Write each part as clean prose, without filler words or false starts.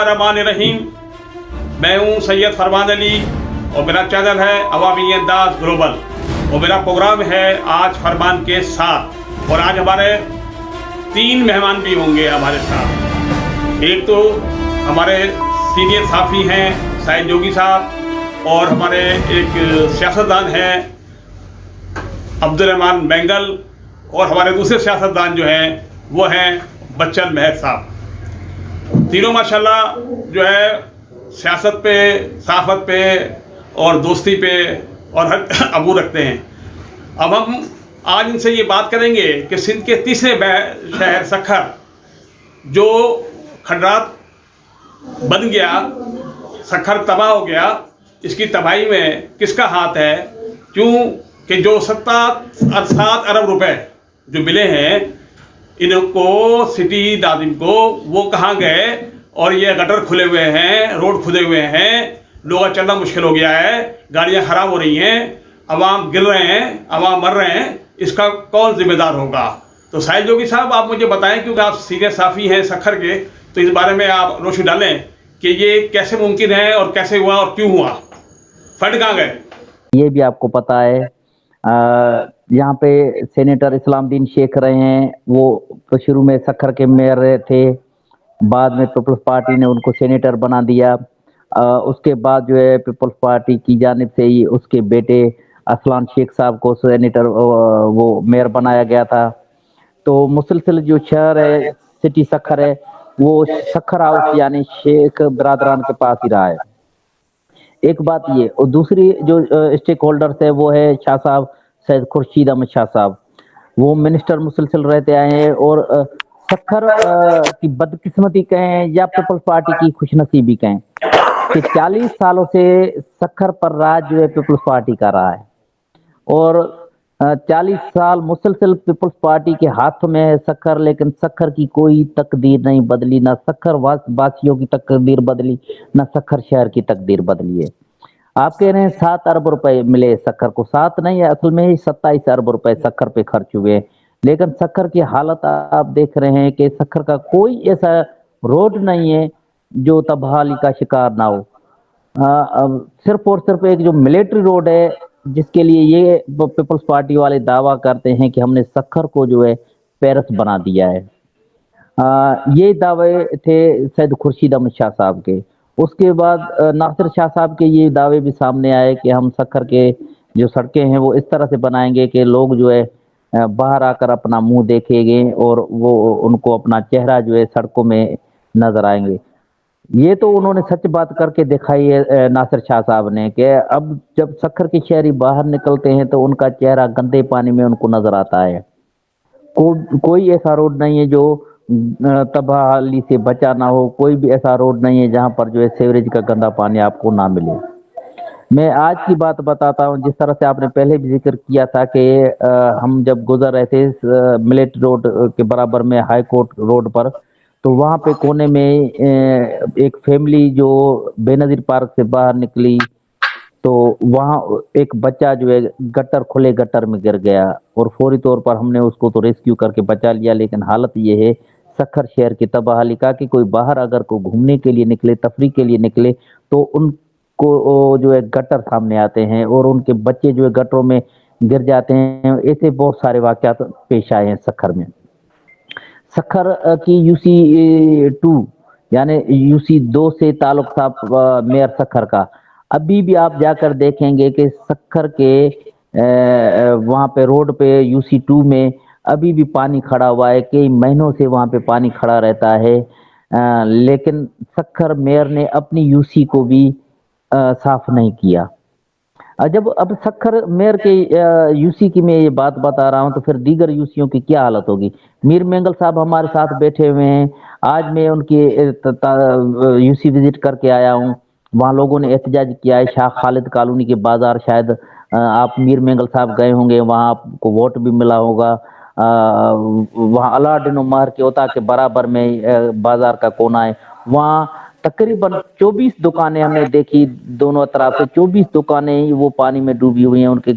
बिस्मिल्लाहिर्रहमानिर्रहीम। मैं हूं सैयद फरमान अली और मेरा चैनल है अवामी अंदाज ग्लोबल और मेरा प्रोग्राम है आज फरमान के साथ। और आज हमारे 3 मेहमान भी होंगे हमारे साथ। एक तो हमारे सीनियर साफ़ी हैं साहिद जोगी साहब और हमारे एक सियासतदान हैं अब्दुल रहमान बेंगल और हमारे दूसरे सियासतदान जो हैं वो हैं बच्चन महर साहब। तीनों माशाल्लाह जो है सियासत पे, सहाफ़त पे और दोस्ती पे और हर अबू रखते हैं। अब हम आज इनसे ये बात करेंगे कि सिंध के तीसरे शहर सखर जो खंडरात बन गया, सखर तबाह हो गया, इसकी तबाही में किसका हाथ है? क्यों कि जो 7 अरब रुपए जो मिले हैं इनको सिटी नाज़िम को, वो कहाँ गए? और ये गटर खुले हुए हैं, रोड खुदे हुए हैं, लोगों का चलना मुश्किल हो गया है, गाड़ियाँ ख़राब हो रही हैं, अवाम गिर रहे हैं, अवाम मर रहे हैं, इसका कौन जिम्मेदार होगा? तो साहिद जोगी साहब आप मुझे बताएं, क्योंकि आप सीनियर साफ़ी हैं सखर के, तो इस बारे में आप रोशनी डालें कि ये कैसे मुमकिन है और कैसे हुआ और क्यों हुआ, फंड कहाँ गए? ये भी आपको पता है। यहाँ पे सेनेटर इस्लामुद्दीन शेख रहे हैं, वो तो शुरू में सखर के मेयर थे, बाद में पीपल्स पार्टी ने उनको सेनेटर बना दिया। उसके बाद जो है पीपल्स पार्टी की जानिब से ही उसके बेटे असलान शेख साहब को सेनेटर वो मेयर बनाया गया था। तो मुसलसल जो शहर है, सिटी सखर है, वो सखर हाउस यानी शेख बरादरान के पास ही रहा है। एक बात ये, और दूसरी जो स्टेक होल्डर्स है वो है शाह साहब सैयद खुर्शीद अहमद शाह साहब। वो मिनिस्टर मुसलसल रहते आए हैं और सखर की बदकिस्मती कहें या पीपल्स पार्टी की खुशनसीबी कहें कि 40 सालों से सखर पर राज जो है पीपल्स पार्टी का रहा है और 40 साल मुसलसल पीपल्स पार्टी के हाथ में है सखर, लेकिन सखर की कोई तकदीर नहीं बदली, ना सखर वासियों की तकदीर बदली, ना सखर शहर की तकदीर बदली है। आप कह रहे हैं 7 अरब रुपए मिले सखर को, 7 नहीं है, असल में ही 27 अरब रुपए सखर पे खर्च हुए। लेकिन सखर की हालत आप देख रहे हैं कि सखर का कोई ऐसा रोड नहीं है जो तबाही का शिकार ना हो। अब सिर्फ और सिर्फ एक जो मिलिट्री रोड है जिसके लिए ये पीपल्स पार्टी वाले दावा करते हैं कि हमने सखर को जो है पेरिस बना दिया है। ये दावे थे सैयद खुर्शीद अहमद शाह साहब के। उसके बाद नासिर शाह साहब के ये दावे भी सामने आए कि हम सखर के जो सड़कें हैं वो इस तरह से बनाएंगे कि लोग जो है बाहर आकर अपना मुंह देखेंगे और वो उनको अपना चेहरा जो है सड़कों में नजर आएंगे। ये तो उन्होंने सच बात करके दिखाई है नासिर शाह साहब ने कि अब जब सखर के शहरी बाहर निकलते हैं तो उनका चेहरा गंदे पानी में उनको नजर आता है। कोई ऐसा रोड नहीं है जो तबाही से बचा ना हो, कोई भी ऐसा रोड नहीं है जहां पर जो है सीवरेज का गंदा पानी आपको ना मिले। मैं आज की बात बताता हूं, जिस तरह से आपने पहले भी जिक्र किया था कि हम जब गुजर रहे थे मिलिट्री रोड के बराबर में हाई कोर्ट रोड पर, तो वहां पे कोने में एक फैमिली जो बेनजीर पार्क से बाहर निकली तो वहां एक बच्चा जो है गटर खुले गटर में गिर गया और फौरी तौर पर हमने उसको तो रेस्क्यू करके बचा लिया। लेकिन हालत ये है सखर शहर की तबाही का कि कोई बाहर अगर को घूमने के लिए निकले, तफरी के लिए निकले, तो उनको जो है गटर सामने आते हैं और उनके बच्चे जो है गटरों में गिर जाते हैं। ऐसे बहुत सारे वाकयात पेश आए हैं सखर में। सखर की UC2 यानी UC2 से ताल्लुक था मेयर सखर का। अभी भी आप जाकर देखेंगे कि सखर के वहाँ पे रोड पे UC2 में अभी भी पानी खड़ा हुआ है, कई महीनों से वहाँ पे पानी खड़ा रहता है। लेकिन सखर मेयर ने अपनी UC को भी साफ नहीं किया। जब अब सखर मेयर के UC की मैं ये बात बता रहा हूँ तो फिर दीगर UCओं की क्या हालत होगी। मीर मेंगल साहब हमारे साथ बैठे हुए हैं, आज मैं उनकी UC विजिट करके आया हूँ। वहाँ लोगों ने एहतजाज किया है शाह खालिद कॉलोनी के बाजार, शायद आप मीर मेंगल साहब गए होंगे, वहाँ आपको वोट भी मिला होगा। वहाँ अलाउद्दीन उमर के ओता के बराबर में बाजार का कोना है, वहाँ तकरीबन 24 दुकानें हमने देखी, दोनों तरफ से 24 दुकानें वो पानी में डूबी हुई हैं। उनके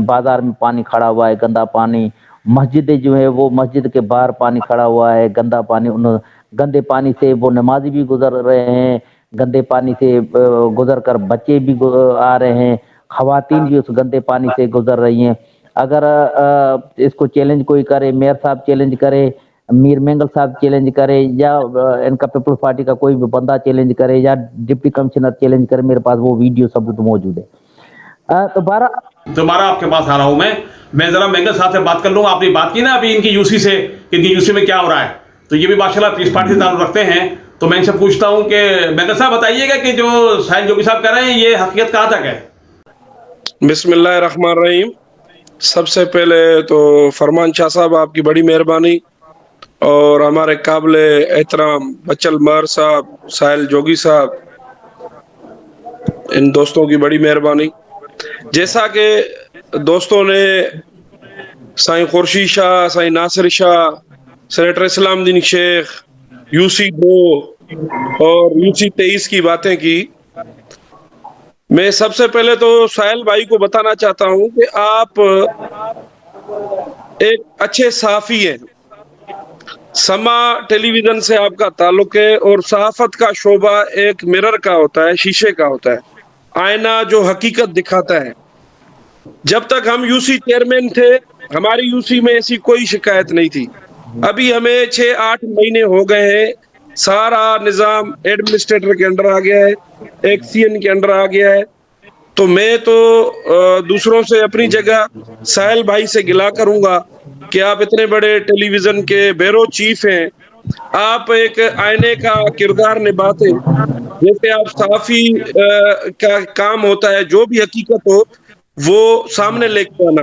बाजार में पानी खड़ा हुआ है, गंदा पानी। मस्जिदें जो है वो मस्जिद के बाहर पानी खड़ा हुआ है, गंदा पानी उन गंदे पानी से वो नमाजी भी गुजर रहे हैं, गंदे पानी से गुजर कर बच्चे भी आ रहे हैं, खवातीन भी उस गंदे पानी से गुजर रही हैं। अगर इसको चैलेंज कोई करे, मेयर साहब चैलेंज करे, मीर मेंगल साहब चैलेंज करे, या इनका पीपल्स पार्टी का कोई भी बंदा चैलेंज करे, या डिप्टी कमिश्नर चैलेंज करे, मेरे पास वो वीडियो सबूत मौजूद है। दोबारा आपके पास आ रहा हूं मैं जरा मेंगल साहब से बात कर लूंगा। आपने बात की ना अभी इनकी यूसी से, इनकी यूसी में क्या हो रहा है, तो ये भी माशाल्लाह पीस पार्टी से ताल्लुक रखते हैं। तो मैं इनसे पूछता हूं कि मेंगल साहब बताइएगा कि जो साहिल जोगी साहब कह रहे हैं ये हकीकत कहां तक है। बिस्मिल्लाहिर्रहमानिर्रहीम। सबसे पहले तो फरमान शाह साहब आपकी बड़ी मेहरबानी, और हमारे काबिल एहतराम बच्चल मर साहब, साहिल जोगी साहब, इन दोस्तों की बड़ी मेहरबानी। जैसा कि दोस्तों ने साईं खुर्शीद शाह, साईं नासिर शाह, सेनेटर इस्लामुद्दीन शेख, यूसी 2 और यूसी 23 की बातें की, मैं सबसे पहले तो साहिल भाई को बताना चाहता हूं कि आप एक अच्छे सहाफी हैं। समा टेलीविजन से आपका ताल्लुक है, और सहाफत का शोबा एक मिरर का होता है, शीशे का होता है, आईना जो हकीकत दिखाता है। जब तक हम यूसी चेयरमैन थे, हमारी यूसी में ऐसी कोई शिकायत नहीं थी। अभी हमें 6-8 महीने हो गए हैं, सारा निजाम एडमिनिस्ट्रेटर के अंडर आ गया है, एक सीएन के अंडर आ गया है। तो मैं तो दूसरों से अपनी जगह साहिल भाई से गिला करूंगा कि आप इतने बड़े टेलीविजन के ब्यूरो चीफ हैं, आप एक आईने का किरदार निभाते, जैसे आप सहाफी का काम होता है, जो भी हकीकत हो वो सामने लेके आना।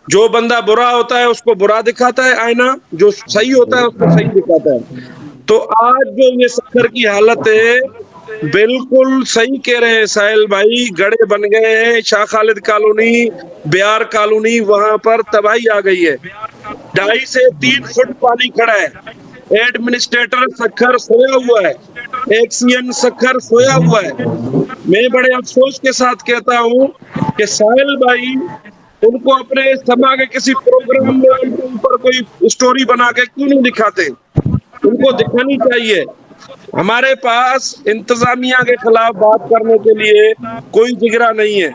जो बंदा बुरा होता है उसको बुरा दिखाता है आईना, जो सही होता है उसको सही दिखाता है। तो आज जो ये सफर की हालत है, बिल्कुल सही कह रहे हैं साहिल भाई, गड़े बन गए हैं। शाह खालिद कॉलोनी, बिहार कॉलोनी, वहां पर तबाही आ गई है। 2.5 से 3 फुट पानी खड़ा है। एडमिनिस्ट्रेटर सखर सोया हुआ है, एक सीएन सखर सोया हुआ है। मैं बड़े अफसोस के साथ कहता हूं कि साहिल भाई उनको अपने समा के किसी प्रोग्राम में उनके ऊपर कोई स्टोरी बना के क्यों नहीं दिखाते? उनको दिखानी चाहिए। हमारे पास इंतजामिया के खिलाफ बात करने के लिए कोई जिगरा नहीं है।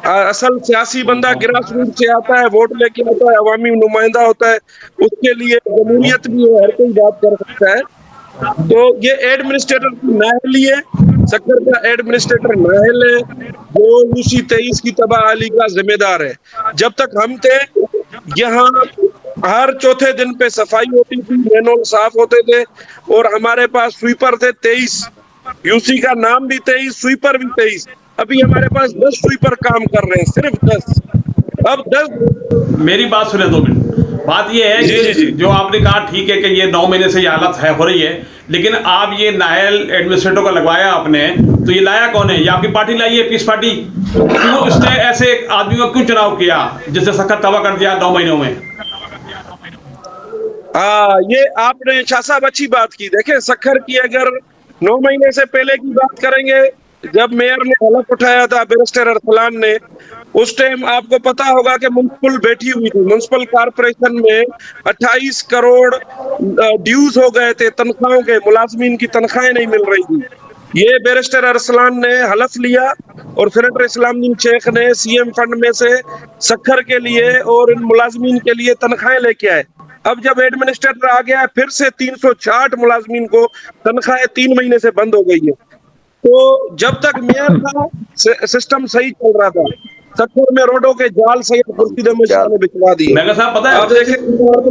असल सियासी बंदा ग्रास रूट से आता है, वोट लेके आता है, अवामी नुमाइंदा होता है, उसके लिए जमहूरियत भी हर कोई बात कर सकता है। तो ये एडमिनिस्ट्रेटर की नाअहली है, सक्कर का एडमिनिस्ट्रेटर नाअहल है, वो यूसी 23 की तबाही का जिम्मेदार है। जब तक हम थे यहाँ हर चौथे दिन पे सफाई होती थी, मैनुअल साफ होते थे, और हमारे पास स्वीपर थे 23, यूसी का नाम भी 23, स्वीपर भी 23। अभी हमारे पास 10 स्वीपर काम कर रहे हैं, सिर्फ 10। अब 10। मेरी बात सुने 2 मिनट। बात ये है कि जो आपने कहा ठीक है कि ये 9 महीने से ये हालत है हो रही है, लेकिन आप ये नायल एडमिनिस्ट्रेटर को लगवाया आपने, तो ये लाया कौन है? ये आपकी पार्टी लाई है, पीस पार्टी। क्यों उसने ऐसे एक आदमी को क्यों चुनाव किया जिससे सख्त तबाह कर दिया 9 महीनों में? ये आपने शाह साहब अच्छी बात की। देखें, सखर की अगर 9 महीने से पहले की बात करेंगे, जब मेयर ने हलफ उठाया था बैरिस्टर अरसलान ने, उस टाइम आपको पता होगा कि म्युनिसिपल बैठी हुई थी। म्युनिसिपल कॉर्पोरेशन में 28 करोड़ ड्यूज हो गए थे तनख्वाहों के, मुलाजमीन की तनख्वाहें नहीं मिल रही थी। ये बैरिस्टर अरसलान ने हलफ लिया, और सेनेटर इस्लामुद्दीन शेख ने सीएम फंड में से सखर के लिए और इन मुलाजमीन के लिए तनख्वाहें लेके आए। अब जब एडमिनिस्ट्रेटर आ गया, फिर से 360 मुलाजमीन को तनख्वाहें 3 महीने से बंद हो गई है। तो जब तक मेयर था सिस्टम सही चल रहा था। सखर में रोडों के जाल सैयद खुर्शीद अहमद शाह ने बिछवा दिए। मेगा साहब पता है, आप देखें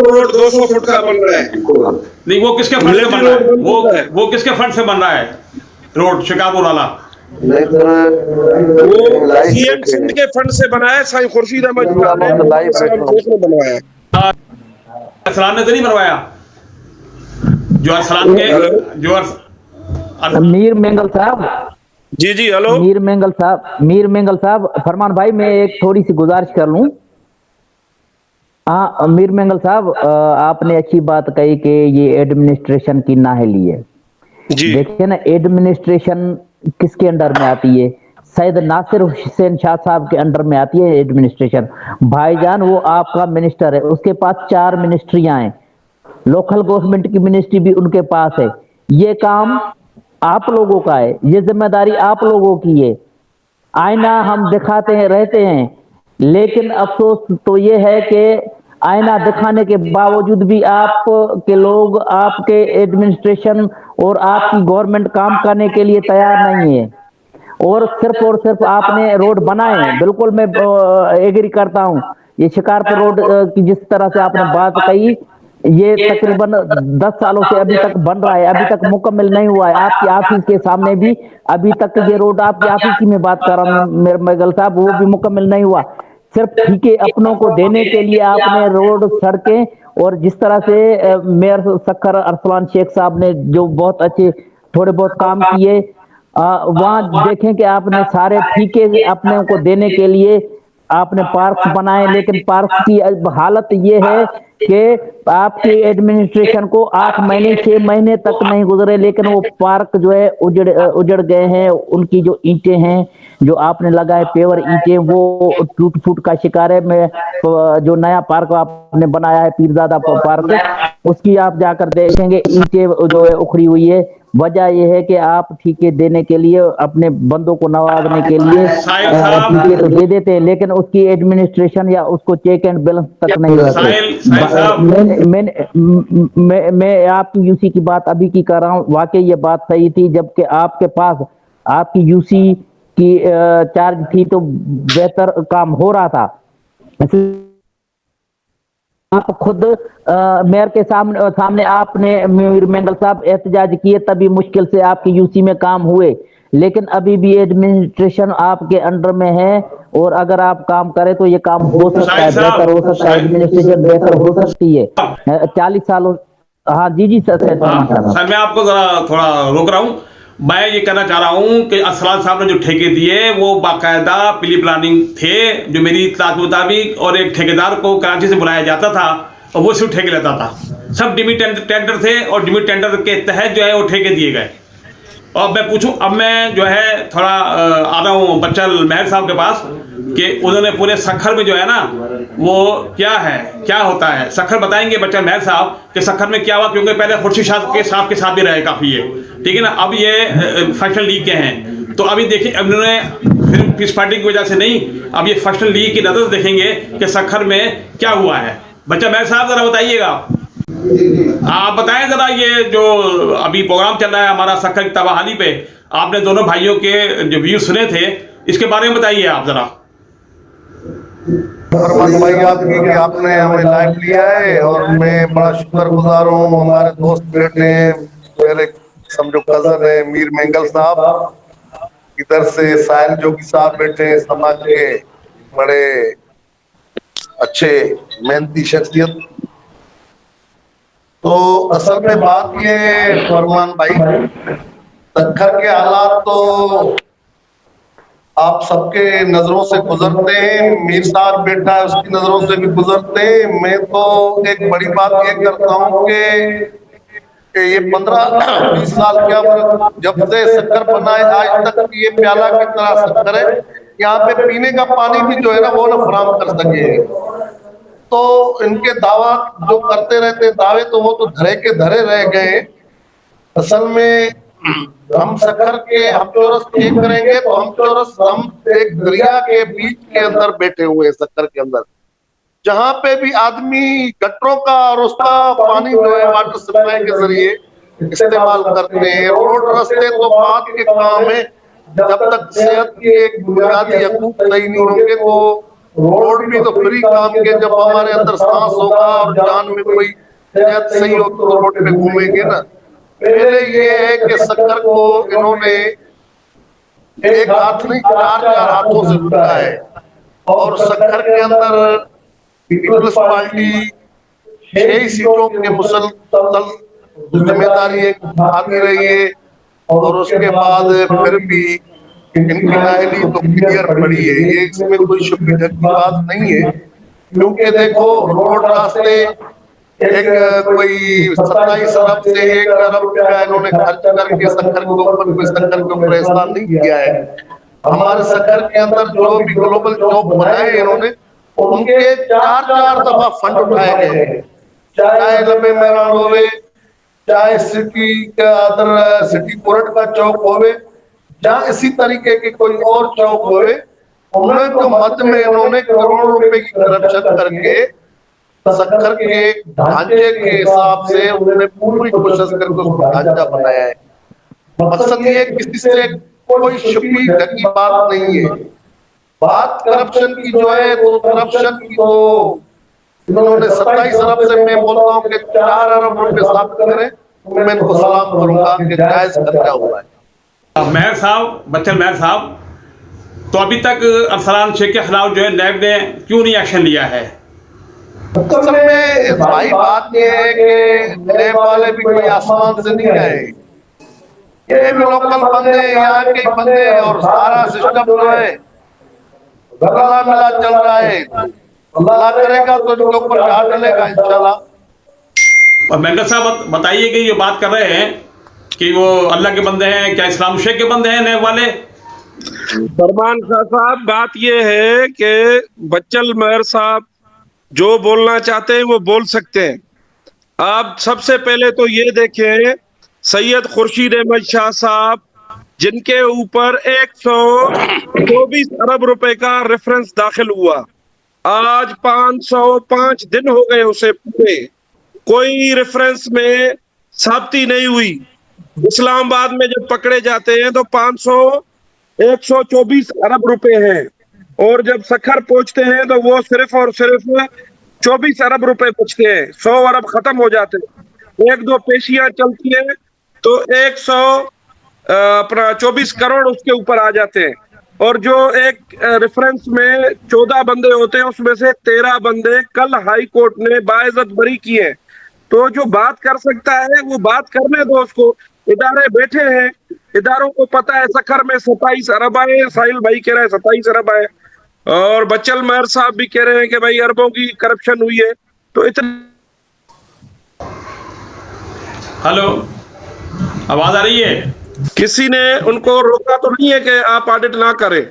रोड 200 फुट का बन रहा है। नहीं, वो किसके फंड से बन रहा है? वो किसके फंड से बन रहा है रोड, शिकागो वाला? वो सीएम सिंध के फंड से बनाया, साईं खुर्शीद अहमद शाह ने बनवाया। अरसलान ने तो नहीं बनवाया? जो अरसलान के मीर मेंगल साहब, जी हेलो, मीर मेंगल साहब, फरमान भाई मैं एक थोड़ी सी गुजारिश कर लूं। हाँ मीर मेंगल साहब, आपने अच्छी बात कही कि ये एडमिनिस्ट्रेशन की नाअहली है। देखिए ना, एडमिनिस्ट्रेशन किसके अंडर में आती है? सैयद नासिर हुसैन शाह साहब के अंडर में आती है एडमिनिस्ट्रेशन। भाईजान वो आपका मिनिस्टर है, उसके पास 4 मिनिस्ट्रियां हैं, लोकल गवर्नमेंट की मिनिस्ट्री भी उनके पास है। ये काम आप लोगों का है, ये जिम्मेदारी आप लोगों की है। आईना हम दिखाते हैं रहते हैं, लेकिन अफसोस तो ये है कि आईना दिखाने के बावजूद भी आप के लोग, आपके एडमिनिस्ट्रेशन और आपकी गवर्नमेंट काम करने के लिए तैयार नहीं है। और सिर्फ आपने रोड बनाए हैं, बिल्कुल मैं एग्री करता हूँ। ये शिकारपुर रोड की जिस तरह से आपने बात कही, ये तकरीबन 10 सालों से अभी तक बन रहा है, अभी तक मुकम्मल नहीं हुआ है। आपकी ऑफिस के सामने भी अभी तक ये रोड, आपकी ऑफिस की मैं बात कर रहा हूँ मेरे मैगल साहब, वो भी मुकम्मल नहीं हुआ। सिर्फ ठीके अपनों को देने के लिए आपने रोड, सड़कें, और जिस तरह से मेयर सक्खर अरसलान शेख साहब ने जो बहुत अच्छे थोड़े बहुत काम किए, वहां देखें कि आपने सारे ठीके अपने को देने के लिए आपने पार्क बनाए, लेकिन पार्क की हालत ये है कि आपकी एडमिनिस्ट्रेशन को 8 महीने 6 महीने तक नहीं गुजरे, लेकिन वो पार्क जो है उजड़ गए हैं। उनकी जो ईंटें हैं, जो आपने लगाए पेवर ईंटें, वो टूट फूट का शिकार है। मैं जो नया पार्क आपने बनाया है पीरजादा पार्क, उसकी आप जाकर देखेंगे ईंटें जो है उखड़ी हुई है। वजह यह है कि आप ठीके देने के लिए, अपने बंदों को नवाजने के लिए ठीके तो दे देते हैं, लेकिन उसकी एडमिनिस्ट्रेशन या उसको चेक एंड बैलेंस तक नहीं रहते। मैं आपकी यूसी की बात अभी की कर रहा हूँ, वाकई ये बात सही थी। जबकि आपके पास आपकी यूसी की चार्ज थी तो बेहतर काम हो रहा था। आप खुद मेयर के सामने आपने मीर मेंगल साहब एहतजाज किए, तभी मुश्किल से आपके यूसी में काम हुए। लेकिन अभी भी एडमिनिस्ट्रेशन आपके अंडर में है, और अगर आप काम करें तो ये काम हो सकता है, बेहतर हो सकता है, एडमिनिस्ट्रेशन बेहतर हो सकती है। 40 सालों। हाँ जी सर। सर मैं आपको जरा थोड़ा रोक रहा हूँ। मैं ये कहना चाह रहा हूँ कि अरसलान साहब ने जो ठेके दिए वो बाकायदा प्री प्लानिंग थे, जो मेरी इत्तलात के मुताबिक, और एक ठेकेदार को कराची से बुलाया जाता था और वो सिर्फ ठेके लेता था। सब डिमी टेंडर थे और डिमी टेंडर के तहत जो है वो ठेके दिए गए। और मैं पूछूं, अब मैं जो है थोड़ा आ रहा हूँ बच्चल मेहर साहब के पास, कि उन्होंने पूरे सखर में जो है ना वो क्या होता है। सखर बताएंगे बच्चल मेहर साहब कि सखर में क्या हुआ, क्योंकि पहले खुर्शीद साहब के साथ भी रहे काफ़ी ये, ठीक है ना। अब ये फंक्शनल लीग के हैं, तो अभी देखिए उन्होंने फिर पीस पार्टी की वजह से नहीं, अब ये फंक्शनल लीग की नजर से देखेंगे कि सखर में क्या हुआ है। बच्चल मेहर साहब जरा बताइएगा, आप बताएं जरा, ये जो अभी प्रोग्राम चल रहा है हमारा सखर की तबाहाली पे, आपने दोनों भाइयों के जो व्यू सुने थे, इसके बारे में बताइए आप जरा। भाई आपकी कि आपने हमें लाइव लिया है, और मैं बड़ा शुक्रगुजार हूँ। हमारे दोस्त बेटे, मेरे समझो कजन है मीर मेंगल साहब, इधर से साहिल जोगी साहब बैठे हैं, समाज के बड़े अच्छे मेहनती शख्सियत। तो असल में बात ये फरमान भाई, सखर के हालात तो आप सबके नजरों से गुजरते हैं, मीर साहब बेटा है उसकी नजरों से भी गुजरते हैं। मैं तो एक बड़ी बात ये करता हूँ कि ये 15-20 साल क्या जब से शक्कर बनाए आज तक ये प्याला की तरह शक्कर है, यहाँ पे पीने का पानी भी जो है ना वो ना फराम कर सके। तो इनके दावा जो करते रहते दावे, तो वो तो धरे के धरे रह गए। असल में हम शक्कर के हम चौरस एक करेंगे तो हम एक दरिया के बीच के अंदर बैठे हुए हैं, शक्कर के अंदर, जहाँ पे भी आदमी गटरों का और उसका पानी जो है वाटर सप्लाई के जरिए इस्तेमाल करते हैं। रोड रास्ते तो बात के काम है, जब तक सेहत के एक बुनियादी हकूक सही नहीं होंगे तो रोड भी तो फ्री काम के। जब हमारे अंदर सांस होगा और जान में कोई सेहत सही हो तो रोड पे घूमेंगे ना। पहले ये है कि शक्कर को इन्होंने एक हाथ नहीं 4 हाथों से लूटा है, और शक्कर के अंदर पीपल्स पार्टी 6 सीटों के मुसलसल जिम्मेदारी आती रही है, और उसके बाद फिर भी इनकी नाअहली तो क्लियर पड़ी है। ये इसमें कोई शुक्र की बात नहीं है, क्योंकि देखो रोड रास्ते एक कोई 27 अरब से 1 अरब रुपया इन्होंने खर्च करके शक्कर के ऊपर कोई शक्कर के ऊपर एहसान नहीं किया है। हमारे शक्कर के अंदर जो भी ग्लोबल जॉब बनाए इन्होंने, उनके 4 दफा फंड उठाए गए। चाहे लंबे मैदान होवे, चाहे सिटी का अदर सिटी कोर्ट का चौक होवे, जहाँ इसी तरीके के कोई और चौक होवे, उन्हें तो मध्य में इन्होंने करोड़ों रुपए की करप्शन करके शक्कर के ढांचे के हिसाब से उन्होंने पूरी कोशिश करके उसको ढांचा बनाया है। मकसद ये किसी से कोई छुपी ढकी बात नहीं है। बात करप्शन की जो है, तो करप्शन की तो इन्होंने 27 अरब से, मैं बोलता हूँ कि 4 अरब रुपए साबित करें तो मैं इनको सलाम करूंगा कि जायज खर्चा हुआ है। मेयर साहब, बच्चन मेयर साहब, तो अभी तक अरसलान शेख के खिलाफ जो है नैब ने क्यों नहीं एक्शन लिया है? असल में भाई बात ये है कि नैब वाले भी कोई आसमान से नहीं आए, ये भी लोकल बंदे, यहाँ के बंदे, और सारा सिस्टम जो है गला मिला चल रहा है। अल्लाह करेगा तो इनके ऊपर हाथ डलेगा इंशाल्लाह। और मेंबर साहब बताइए कि ये बात कर रहे हैं कि वो अल्लाह के बंदे हैं, क्या इस्लाम शेख के बंदे हैं नैब वाले? फरमान साहब, बात ये है कि बच्चल मेयर साहब जो बोलना चाहते हैं वो बोल सकते हैं। आप सबसे पहले तो ये देखें, सैयद खुर्शीद अहमद शाह साहब जिनके ऊपर 124 अरब रुपए का रेफरेंस दाखिल हुआ, आज 505 दिन हो गए उसे पूरे, कोई रेफरेंस में साबिती नहीं हुई। इस्लामाबाद में जब पकड़े जाते हैं तो 124 अरब रुपए हैं, और जब सखर पहुंचते हैं तो वो सिर्फ और सिर्फ 24 अरब रुपए बचते हैं। 100 अरब खत्म हो जाते हैं। एक दो पेशियां चलती है तो 124 करोड़ उसके ऊपर आ जाते हैं। और जो एक रेफरेंस में 14 बंदे होते हैं, उसमें से 13 बंदे कल हाई कोर्ट ने बाइज्जत बरी किए। तो जो बात कर सकता है वो बात करने दो उसको। इदारे बैठे हैं, इदारों को पता है सखर में 27 अरब आए, साहिल भाई कह रहे हैं 27 अरब आए, और बच्चल मेयर साहब भी कह रहे हैं कि भाई अरबों की करप्शन हुई है। तो इतना हेलो, आवाज आ रही है? किसी ने उनको रोका तो नहीं है कि आप ऑडिट ना करें।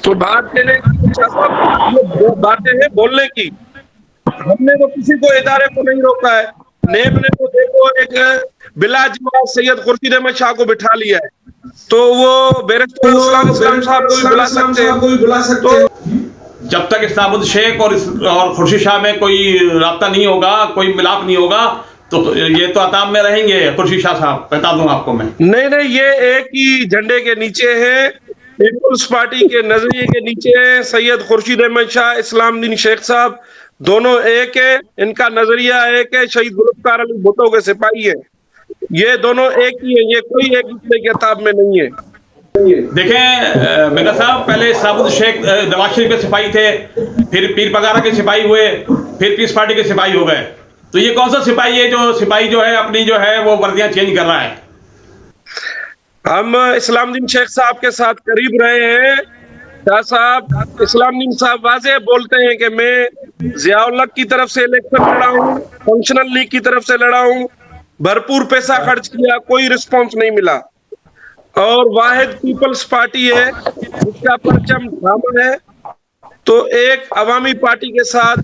तो बात ये बातें हैं बोलने की, हमने तो किसी को इदारे को नहीं रोका है। नेब ने तो देखो एक बिलाजवाब सैयद खुर्शीद अहमद शाह को बिठा लिया है, तो वो बैरिस्टर इस्लाम साहब को भी बुला सकते हैं। तो जब तक इस्लामुद्दीन शेख और खुर्शीद शाह में कोई राब्ता नहीं होगा, कोई मिलाप नहीं होगा, तो ये तो अताब में रहेंगे खुर्शीद शाह साहब, बता दूं आपको मैं। नहीं, ये एक ही झंडे के नीचे है, पीपुल्स पार्टी के नजरिए के नीचे है। सैयद खुर्शीद अहमद शाह, इस्लामुद्दीन शेख साहब दोनों एक है, इनका नजरिया एक है, शहीद जुल्फकार अली भुट्टो के सिपाही है, ये दोनों एक ही है, ये कोई एक दूसरे के ताब में नहीं है। देखें मेरा साहब, पहले इस्लामुद्दीन शेख नवाज शरीफ के सिपाही थे, फिर पीर पगारा के सिपाही हुए, फिर पीस पार्टी के सिपाही हो गए। तो ये कौन सा सिपाही है जो सिपाही जो है अपनी जो है वो वर्दियां चेंज कर रहा है? हम इस्लामुद्दीन शेख साहब के साथ करीब रहे हैं। शाह साहब, इस्लामुद्दीन साहब वाज़ेह बोलते हैं कि मैं ज़िया-उल हक की तरफ से इलेक्शन लड़ा हूँ, फंक्शनल लीग की तरफ से लड़ा हूँ, भरपूर पैसा खर्च किया, कोई रिस्पॉन्स नहीं मिला, और वाहिद पीपल्स पार्टी है जिसका परचम थामा है। तो एक अवामी पार्टी के साथ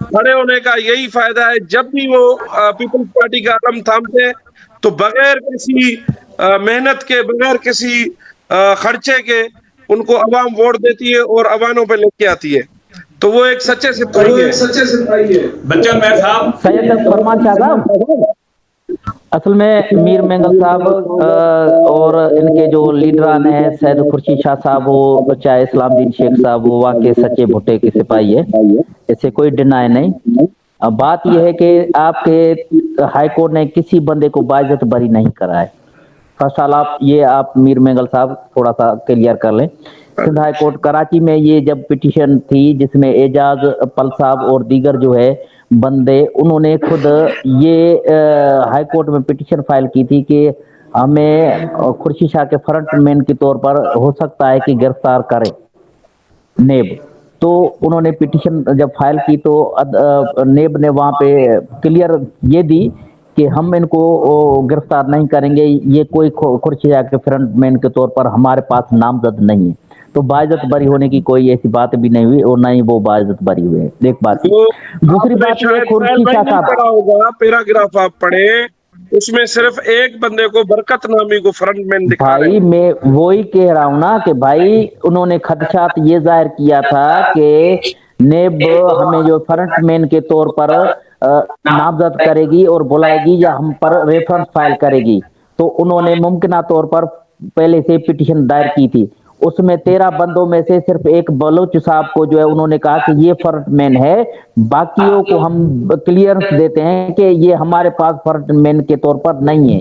खड़े होने का यही फायदा है, जब भी वो पीपल्स पार्टी का आलम थामते हैं तो बगैर किसी मेहनत के, बगैर किसी खर्चे के उनको अवाम वोट देती है और अवानों पे लेके आती है। तो वो एक सच्चे सिपाही है। बच्चन मेयर साहब, सैयद फरमान शाह साहब, असल में मीर मेंगल साहब और इनके जो लीडरान हैं, सैयद खुर्शीद शाह साहब हो, चाहे इस्लामुद्दीन शेख साहब हो, वाकई सच्चे भुट्टे के सिपाही है, इससे कोई डिनाई नहीं। बात यह है कि आपके हाई कोर्ट ने किसी बंदे को बाइज्जत बरी नहीं करा है। फर्स्ट साल आप मीर मेंगल साहब थोड़ा सा क्लियर कर लें। सिंध हाई कोर्ट कराची में ये जब पिटीशन थी जिसमें एजाज पल साहब और दीगर जो है बंदे, उन्होंने खुद ये हाई कोर्ट में पिटीशन फाइल की थी कि हमें खुर्शीद शाह के फ्रंटमैन के तौर पर हो सकता है कि गिरफ्तार करे नेब। तो उन्होंने पिटीशन जब फाइल की तो नेब ने वहाँ पे क्लियर ये दी कि हम इनको गिरफ्तार नहीं करेंगे, ये कोई खुर्शीद शाह के फ्रंटमैन के तौर पर हमारे पास नामजद नहीं है। तो बाइज्जत बरी होने की कोई ऐसी बात भी नहीं हुई और ना ही वो बाइज्जत बरी हुए। एक बात। तो दूसरी आपने बात ये शायद खुर्शी साहिल भाई शाह नहीं साहब, पढ़ा होगा, पैराग्राफ आप पढ़े, उसमें सिर्फ एक बंदे को, बरकत नामी को फ्रंटमैन दिखा रहे भाई हैं। मैं वही कह रहा हूं ना कि भाई उन्होंने खदशात ये जाहिर किया था कि नेब हमें जो फ्रंटमैन के तौर पर नामजद करेगी और बुलाएगी या हम पर रेफरेंस फाइल करेगी। तो उन्होंने मुमकिन तौर पर पहले से पिटीशन दायर की थी। उसमें 13 बंदों में से सिर्फ एक बलोच साहब को जो है उन्होंने कहा कि ये फ्रंटमैन है, बाकियों को हम क्लियरेंस देते हैं कि ये हमारे पास फ्रंटमैन के तौर पर नहीं है।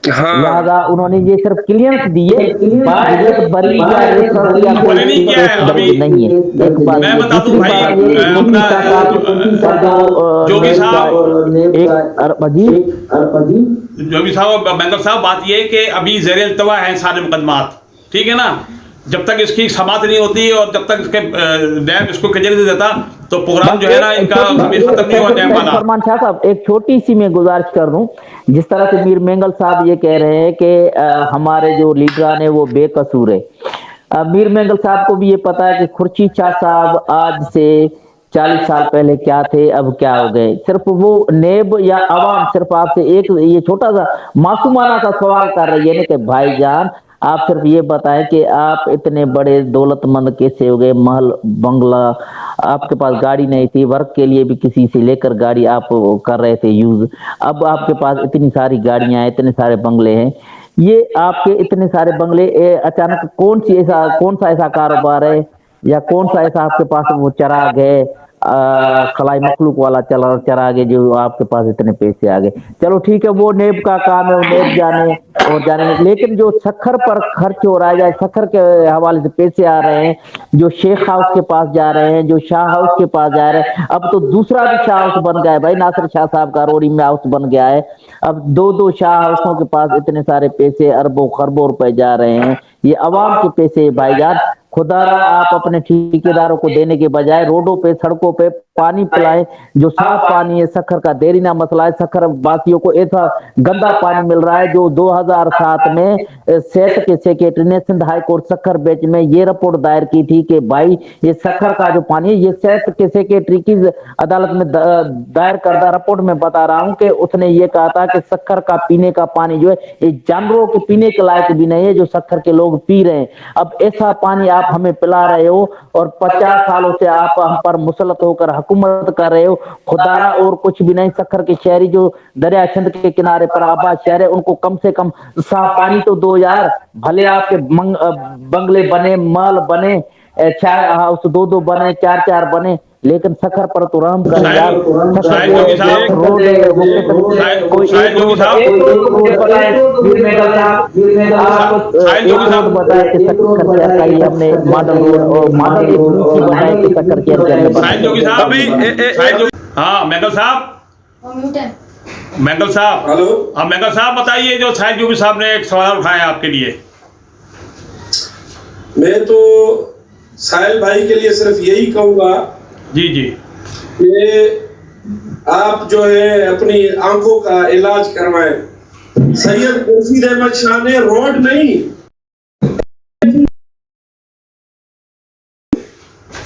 हाँ, लिहाजा उन्होंने ये सिर्फ क्लियरेंस दिए, बात बरी या रेफरेंस या कोई उन्होंने नहीं किया है केस अभी। दर्ज नहीं है। एक बात मैं ये। बता दूं दूसरी भाई, बात ये अपना मुफ्ती साहब का जो जोगी साहब, एक अजीब जोगी साहब, बैंगल साहब, बात ये है कि अभी ज़ेर इल्तवा है सारे मुकदमात, ठीक है ना। जब तक इसकी समाप्त नहीं होती और जब तक इसके डैम इसको कजरी नहीं देता तो प्रोग्राम जो है ना इनका अभी खत्म नहीं हुआ डैम वाला। फरमान शाह साहब, एक छोटी सी मैं गुजारिश कर दूं, जिस तरह से मीर मेंगल साहब ये कह रहे हैं कि हमारे जो लीडरान है वो बेकसूर है। मीर मेंगल साहब को भी ये पता है कि खुर्शीद शाह साहब आज से 40 साल पहले क्या थे, अब क्या हो गए। सिर्फ वो नेब या अवाम सिर्फ आपसे एक ये छोटा सा मासूमाना सा सवाल कर रही है ना कि भाईजान आप सिर्फ ये बताएं कि आप इतने बड़े दौलतमंद कैसे हो गए, महल बंगला, आपके पास गाड़ी नहीं थी, वर्क के लिए भी किसी से लेकर गाड़ी आप कर रहे थे यूज, अब आपके पास इतनी सारी गाड़ियां हैं, इतने सारे बंगले हैं। ये आपके इतने सारे बंगले अचानक कौन सा ऐसा कारोबार है या कौन सा ऐसा आपके पास वो चराग है, खलाई मखलूक वाला चराग है जो आपके पास इतने पैसे आ गए। चलो ठीक है, वो नेब का काम है, वो नेब जाने और जाने, लेकिन जो शक्कर पर खर्च हो रहा है या शक्कर के हवाले से पैसे आ रहे हैं, जो शेख हाउस के पास जा रहे हैं, जो शाह हाउस के पास जा रहे हैं, अब तो दूसरा भी शाह हाउस बन गया है भाई, नासिर शाह साहब का रोड़ी में हाउस बन गया है। अब दो शाह हाउसों के पास इतने सारे पैसे, अरबों खरबों रुपए जा रहे हैं, ये अवाम के पैसे भाईजान। खुदारा आप अपने ठेकेदारों को देने के बजाय रोडों पे सड़कों पे पानी पिलाएं, जो साफ पानी है। शक्कर का देरीना मसला है, शक्कर वासियों को ऐसा गंदा पानी मिल रहा है जो 2007 में सेट के सेक्रेटरी ने सिंध हाई कोर्ट शक्कर बेंच में ये रिपोर्ट दायर की थी कि भाई ये शक्कर का जो पानी है, ये सेट के सेक्रेटरी की अदालत में दायर करदा रिपोर्ट में बता रहा हूं कि उसने ये कहा था कि शक्कर का पीने का पानी जो है ये जानवरों के पीने के लायक भी नहीं है जो शक्कर के लोग पी रहे हैं। अब ऐसा पानी आप हमें पिला रहे हो और 50 सालों से आप हम पर मुसलत होकर हुकूमत कर रहे हो। खुदारा और कुछ भी नहीं, शक्कर के शहरी जो दरिया सिंध के किनारे पर आबाद शहर है उनको कम से कम साफ पानी तो दो यार। भले आपके बंगले बने, महल बने, 4 हाउस 2 बने, 4 बने, लेकिन शक्कर पर तो रहम कर यार। रोड बताया कि शक्कर का हमने मॉडल रोड और मॉडल बनाया कि शक्कर के अंदर। हाँ मेंगल साहब, मेंगल साहब, हेलो, हाँ मेंगल साहब बताइए, जो साहिल जोगी साहब ने एक सवाल उठाया आपके लिए। मैं तो साहिल भाई के लिए सिर्फ यही कहूंगा जी जी कि आप जो है अपनी आंखों का इलाज करवाएं। सैयद खुर्शीद अहमद शाह ने रोड नहीं,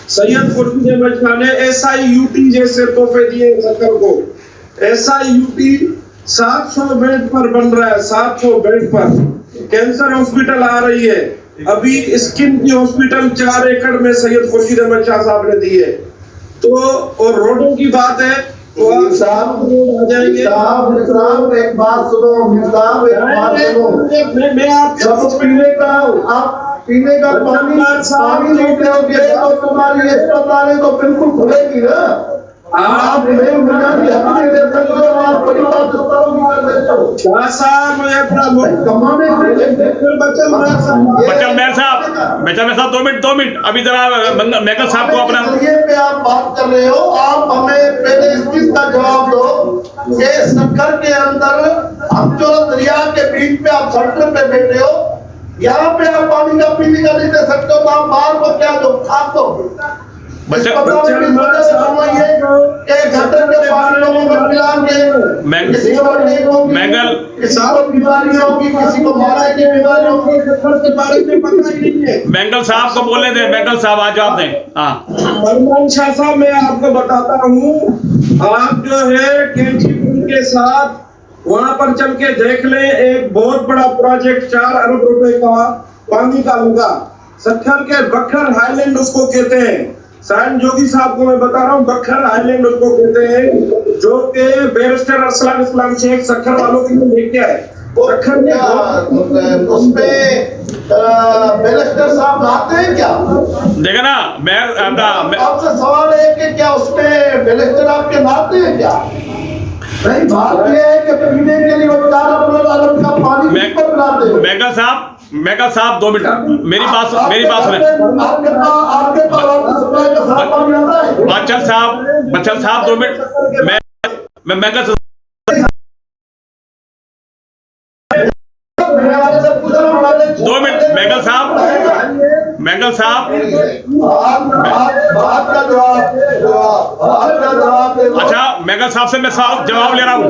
सैयद खुर्शीद अहमद शाह ने SIUT जैसे तोहफे दिए शक्कर को। SIUT 700 बेड पर बन रहा है, 700 बेड पर। कैंसर हॉस्पिटल आ रही है, अभी स्किन की हॉस्पिटल 4 एकड़ में सैयद खुर्शीद अहमद शाह साहब ने दी है। तो और रोडों की बात है तो आप साहब आ जाएंगे। साहब एक बात सुनो, साहब एक बात सुनो, मैं आप सब पीने का, आप पीने का पानी लेते हो तो तुम्हारी अस्पताल तो बिल्कुल खुलेगी ना। आप मुझे हक नहीं दे सकते हो, आप बड़ी बात कर देते हो। शाह साहब मुझे अपना कमाने बचल मेयर साहब 2 मिनट अभी जरा मेंगल साहब को अपना पे आप बात कर रहे हो। आप हमें पहले इस चीज का जवाब दो कि शक्कर के अंदर हम जो दरिया के बीच में आप सड़क पे बैठे हो, यहाँ पे आप पानी का पीने का नहीं दे सकते हो, तो आप बाहर को क्या दो, आप दो। बच्चन अस्पताल की वजह से हम ये कि घाटे के 5 लोगों को मिला के किसी को डेंगू होगी, मैंगल किसी को बीमारी होगी, किसी को मारा की बीमारी होगी, के बारे में पता ही नहीं है। मैंगल साहब को बोलने दें, मैंगल साहब आज जवाब दें। हाँ फरमान शाह साहब, मैं आपको बताता हूँ, आप जो है केजीपुर के साथ वहां पर चल के देख लें, एक बहुत बड़ा प्रोजेक्ट 4 अरब रुपए का पानी का होगा। सक्खर के बखर हाईलैंड उसको कहते हैं। सायन जोगी साहब को मैं बता रहा हूँ, बखर हाईलैंड उसको कहते हैं, जो कि बैरिस्टर अरसलान इस्लाम शेख सक्खर वालों के लिए लेके आए। सक्खर में उसमें बैरिस्टर साहब नहाते हैं क्या? देखा ना, मैं आपसे सवाल है कि क्या उसमें बैरिस्टर आपके नहाते हैं क्या? नहीं, बात ये है कि पीने के लिए वो 4 अरब का पानी किसको पिलाते हो? मैंगल साहब 2 मिनट मेरी बात सुने। आपके पास सप्लाई का साफ पानी आता है? बच्चन साहब 2 मिनट, मैं मैंगल से 2 मिनट, मैंगल साहब आपका जवाब अच्छा, मैंगल साहब से मैं जवाब ले रहा हूँ,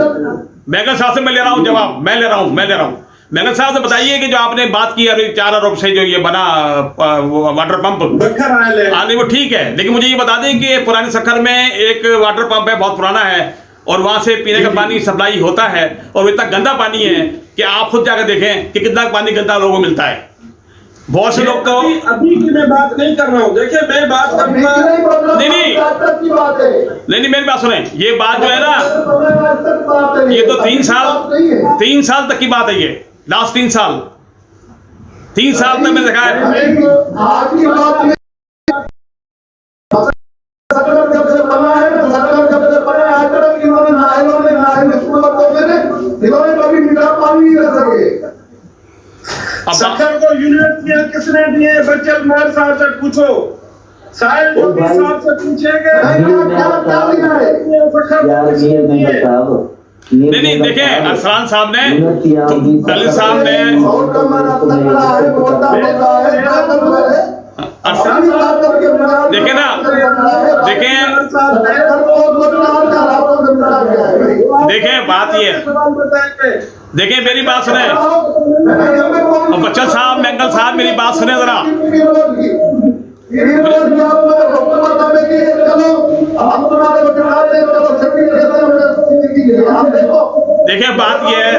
मैंगल साहब से मैं ले रहा हूँ जवाब, मैं ले रहा हूँ। मैंगल साहब से बताइए कि जो आपने बात की अभी 4 अरब से जो ये बना वाटर पंप, नहीं वो ठीक है, लेकिन मुझे ये बता दें कि पुराने सक्खर में एक वाटर पंप है, बहुत पुराना है, और वहां से पीने का पानी सप्लाई होता है, और इतना गंदा पानी है कि आप खुद जाकर देखें कि कितना पानी गंदा लोगों को मिलता है। बहुत से लोग तो अभी की मैं बात नहीं कर रहा हूँ, देखिए मैं बात करूंगा। नहीं मेरी बात सुने, ये बात जो है ना, ये तो 3 साल तक की बात है, ये लास्ट 3 साल तक मैं देखा है। सक्खर को यूनिवर्सिटियां किसने दिए? बच्चन महर साहब से पूछो, साहिल जोगी साहब से पूछेंगे। नहीं देखे, अरसलान साहब ने, दलित साहब ने, देखे ना, देखे बात ये, देखे मेरी बात सुने, और बच्चन साहब, मैंगल साहब मेरी बात सुने जरा। देखिए बात ये है,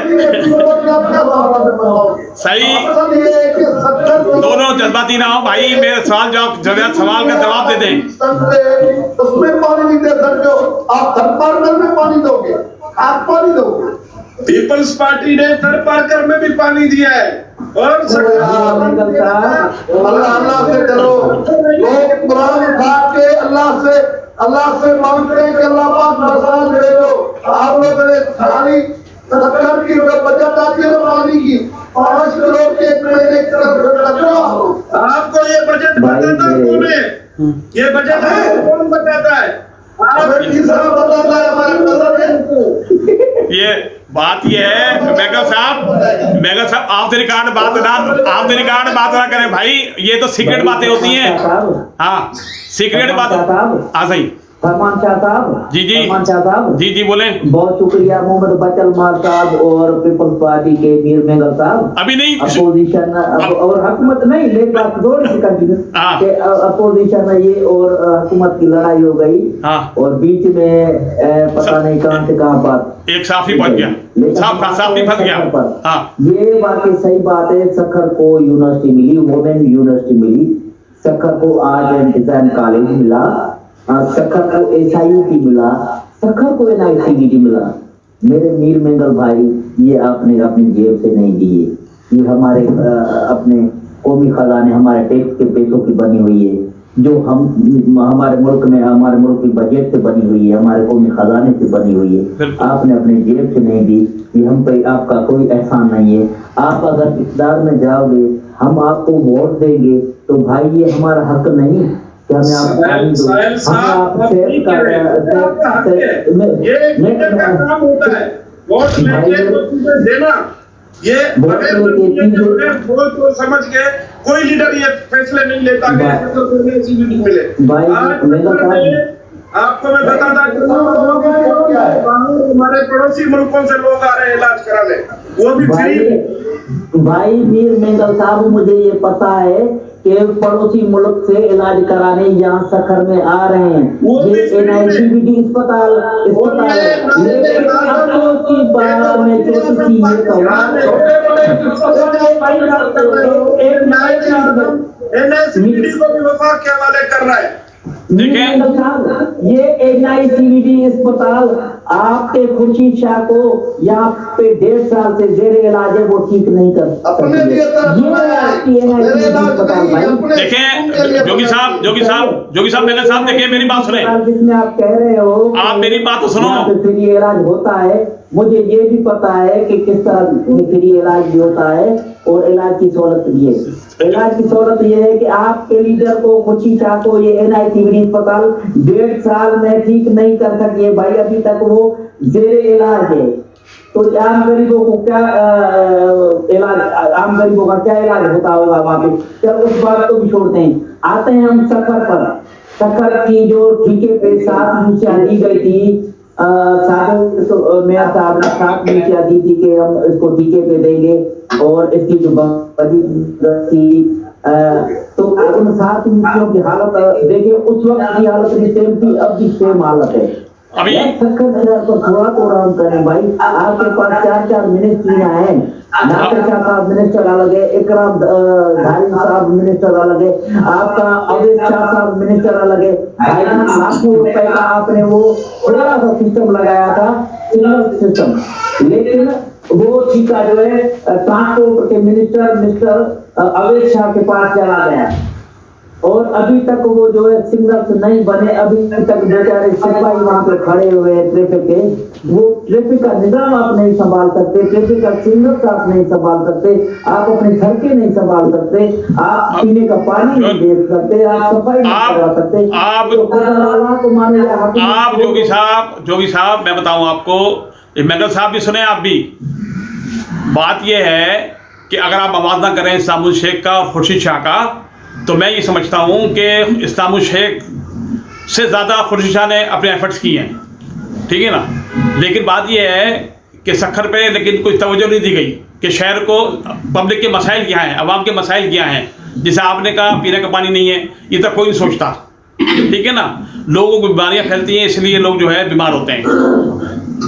सही, दोनों जज्बाती ना हो भाई, मेरे सवाल का जवाब दे दें। उसमें पानी नहीं दे सकते हो आप, थरपारकर में पानी दोगे, आप पानी दोगे। पीपल्स पार्टी ने थरपारकर में भी पानी दिया है, और अल्लाह से डरो, लोग कुरान उठा के अल्लाह से मांगते हैं कि अल्लाह पाक बरसात दे दो। आप लोगों ने सारी सरकार की बचत आती है पानी की, 5 करोड़ के 1 महीने की तरफ आपको ये बजट बताता कौन है? ये बजट है कौन बताता है? बताता है हमारे प्रधानमंत्री। ये बात ये है, मैंगल साहब आप रिकॉर्ड बात ना करें भाई, ये तो सीक्रेट बातें होती हैं। हाँ सीक्रेट बात, हाँ सही। फरमान शाह साहब, जी बोले। बहुत शुक्रिया मोहम्मद बचल मार साहब और पीपल्स पार्टी के मीर मैंगल साहब। अभी नहीं अपोजिशन और हुकूमत नहीं, लेकिन बात थोड़ी सी कंटिन्यू कि अपोजिशन में ये और हुकूमत की लड़ाई हो गई, और बीच में पता नहीं कहां से कहां बात एक साफी फंस गया, साफी फंस गया। ये बात सही बात है। सक्खर को यूनिवर्सिटी मिली, वुमेन यूनिवर्सिटी मिली, सक्खर को आर्ट एंड डिजाइन कॉलेज मिला, सक्खर को SIUT मिला, सक्खर को NICVT मिला। मेरे मीर मैंगल भाई, ये आपने अपनी जेब से नहीं दिए, ये हमारे अपने कौमी खजाने, हमारे टैक्स के पैसों की बनी हुई है, जो हम हमारे मुल्क में, हमारे मुल्क की बजट से बनी हुई है, हमारे कौमी खजाने से बनी हुई है। आपने अपने जेब से नहीं दी, ये हम पे आपका कोई एहसान नहीं है। आप अगर इक़्तिदार में जाओगे, हम आपको वोट देंगे, तो भाई ये हमारा हक नहीं कि हमें आपको काम होता है वोट लेके तो देना, ये बहुत समझ के कोई लीडर ये फैसले नहीं लेता कि ऐसी मीटिंग मिले। आपको मैं बताता हमारे पड़ोसी मुल्कों से लोग आ रहे हैं इलाज कराने, वो भी फ्री। भाई मीर मेंगल साहब, मुझे ये पता है कि पड़ोसी मुल्क से इलाज कराने यहाँ सखर में आ रहे हैं। ये NICVD अस्पताल में जो NICVD को भी वफाक के हवाले कर रहा है। देखिए ये NICVD अस्पताल आपके खुर्शीद शाह को यहाँ पे 1.5 साल से जेर इलाज है, वो ठीक नहीं कर अपने लिए ये आपकी NICVD अस्पताल भाई। देखिए जोगी साहब मेरे साथ देखिए, मेरी बात सुने। जिसमें आप कह रहे हो, आप मेरी बात तो सुनो। फ्री इलाज होता है, मुझे ये भी पता है कि किस तरह फ्री इलाज भी होता है और इलाज की सहूलत भी है। इलाज की सहूलत ये है कि आपके लीडर को, खुर्शीद शाह को, ये NICVD अस्पताल 1.5 साल में ठीक नहीं कर सके भाई, अभी तक वो जेर इलाज है। तो आम गरीबों को क्या इलाज, आम गरीबों का क्या इलाज होता होगा वहां पे? चल उस बात को भी छोड़ते हैं, आते हैं हम सफर पर। सफर की जो ठेके पे 7 नीतियां दी गई थी, मेयर साहब ने 7 नीतियां दी थी कि हम इसको ठेके पे देंगे और इसकी जो बदी थी, तो उन 7 नीतियों की हालत देखिए, उस वक्त की हालत भी सेम थी, अब भी सेम हालत है। अभी थोड़ा तो आराम करें भाई, आपके पास 4 मिनिस्ट्रियां हैं, नासिर शाह साहब मिनिस्टर अलग है, इकराम धारी साहब मिनिस्टर अलग है, आपका अवैध शाह साहब मिनिस्टर अलग है। भाई लाखों रुपए का आपने वो बड़ा सा सिस्टम लगाया था, सिग्नल सिस्टम, लेकिन वो ठीका जो है ट्रांसपोर्ट के मिनिस्टर अवैध शाह के पास चला गया और अभी तक वो जो है सिग्नल्स नहीं बने। अभी तक बेचारे सिपाही वहां पे खड़े हुए हैं ट्रैफिक के, वो ट्रैफिक का निजाम आप नहीं संभाल सकते, ट्रैफिक का सिग्नल्स आप नहीं संभाल सकते, आप अपनी सड़कें नहीं संभाल सकते, आप पीने का पानी नहीं दे सकते, आप सफाई नहीं करवा सकते। आप जोगी साहब मैं बताऊं आपको, मेंगल साहब भी सुने, आप भी। बात यह है कि अगर आप आवाज ना करें इस्लामुल शेख का और खुर्शीद शाह का, तो मैं ये समझता हूँ कि इस्लामुल शेख से ज़्यादा खुर्शीद शाह ने अपने एफर्ट्स किए हैं, ठीक है ना। लेकिन बात ये है कि सखर पे लेकिन कुछ तवज्जो नहीं दी गई कि शहर को, पब्लिक के मसाइल क्या हैं, अवाम के मसाइल क्या हैं। जैसे आपने कहा पीने का पानी नहीं है, ये तो कोई नहीं सोचता, ठीक है ना। लोगों को बीमारियाँ फैलती हैं, इसलिए लोग जो है बीमार होते हैं,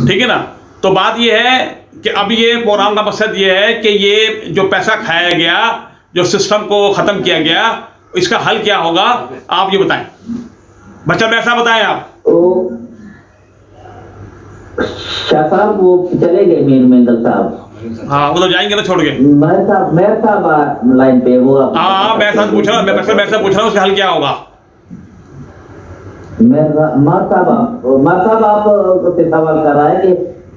ठीक है ना। तो बात ये है कि अब ये प्रोग्राम का मकसद ये है कि ये जो पैसा खाया गया, जो सिस्टम को ख़त्म किया गया, इसका हल क्या होगा, आप ये बताएं। बच्चा ऐसा बताएं आप। शाह साहब वो चले गए, मीर मेंगल साहब। हाँ, वो तो जाएंगे ना छोड़ के। मेयर साहब लाइन पे वो। हाँ, मैं ऐसा पूछ रहा हूँ, उसका हल क्या होगा। मार साहब आप सवाल कर रहा है कि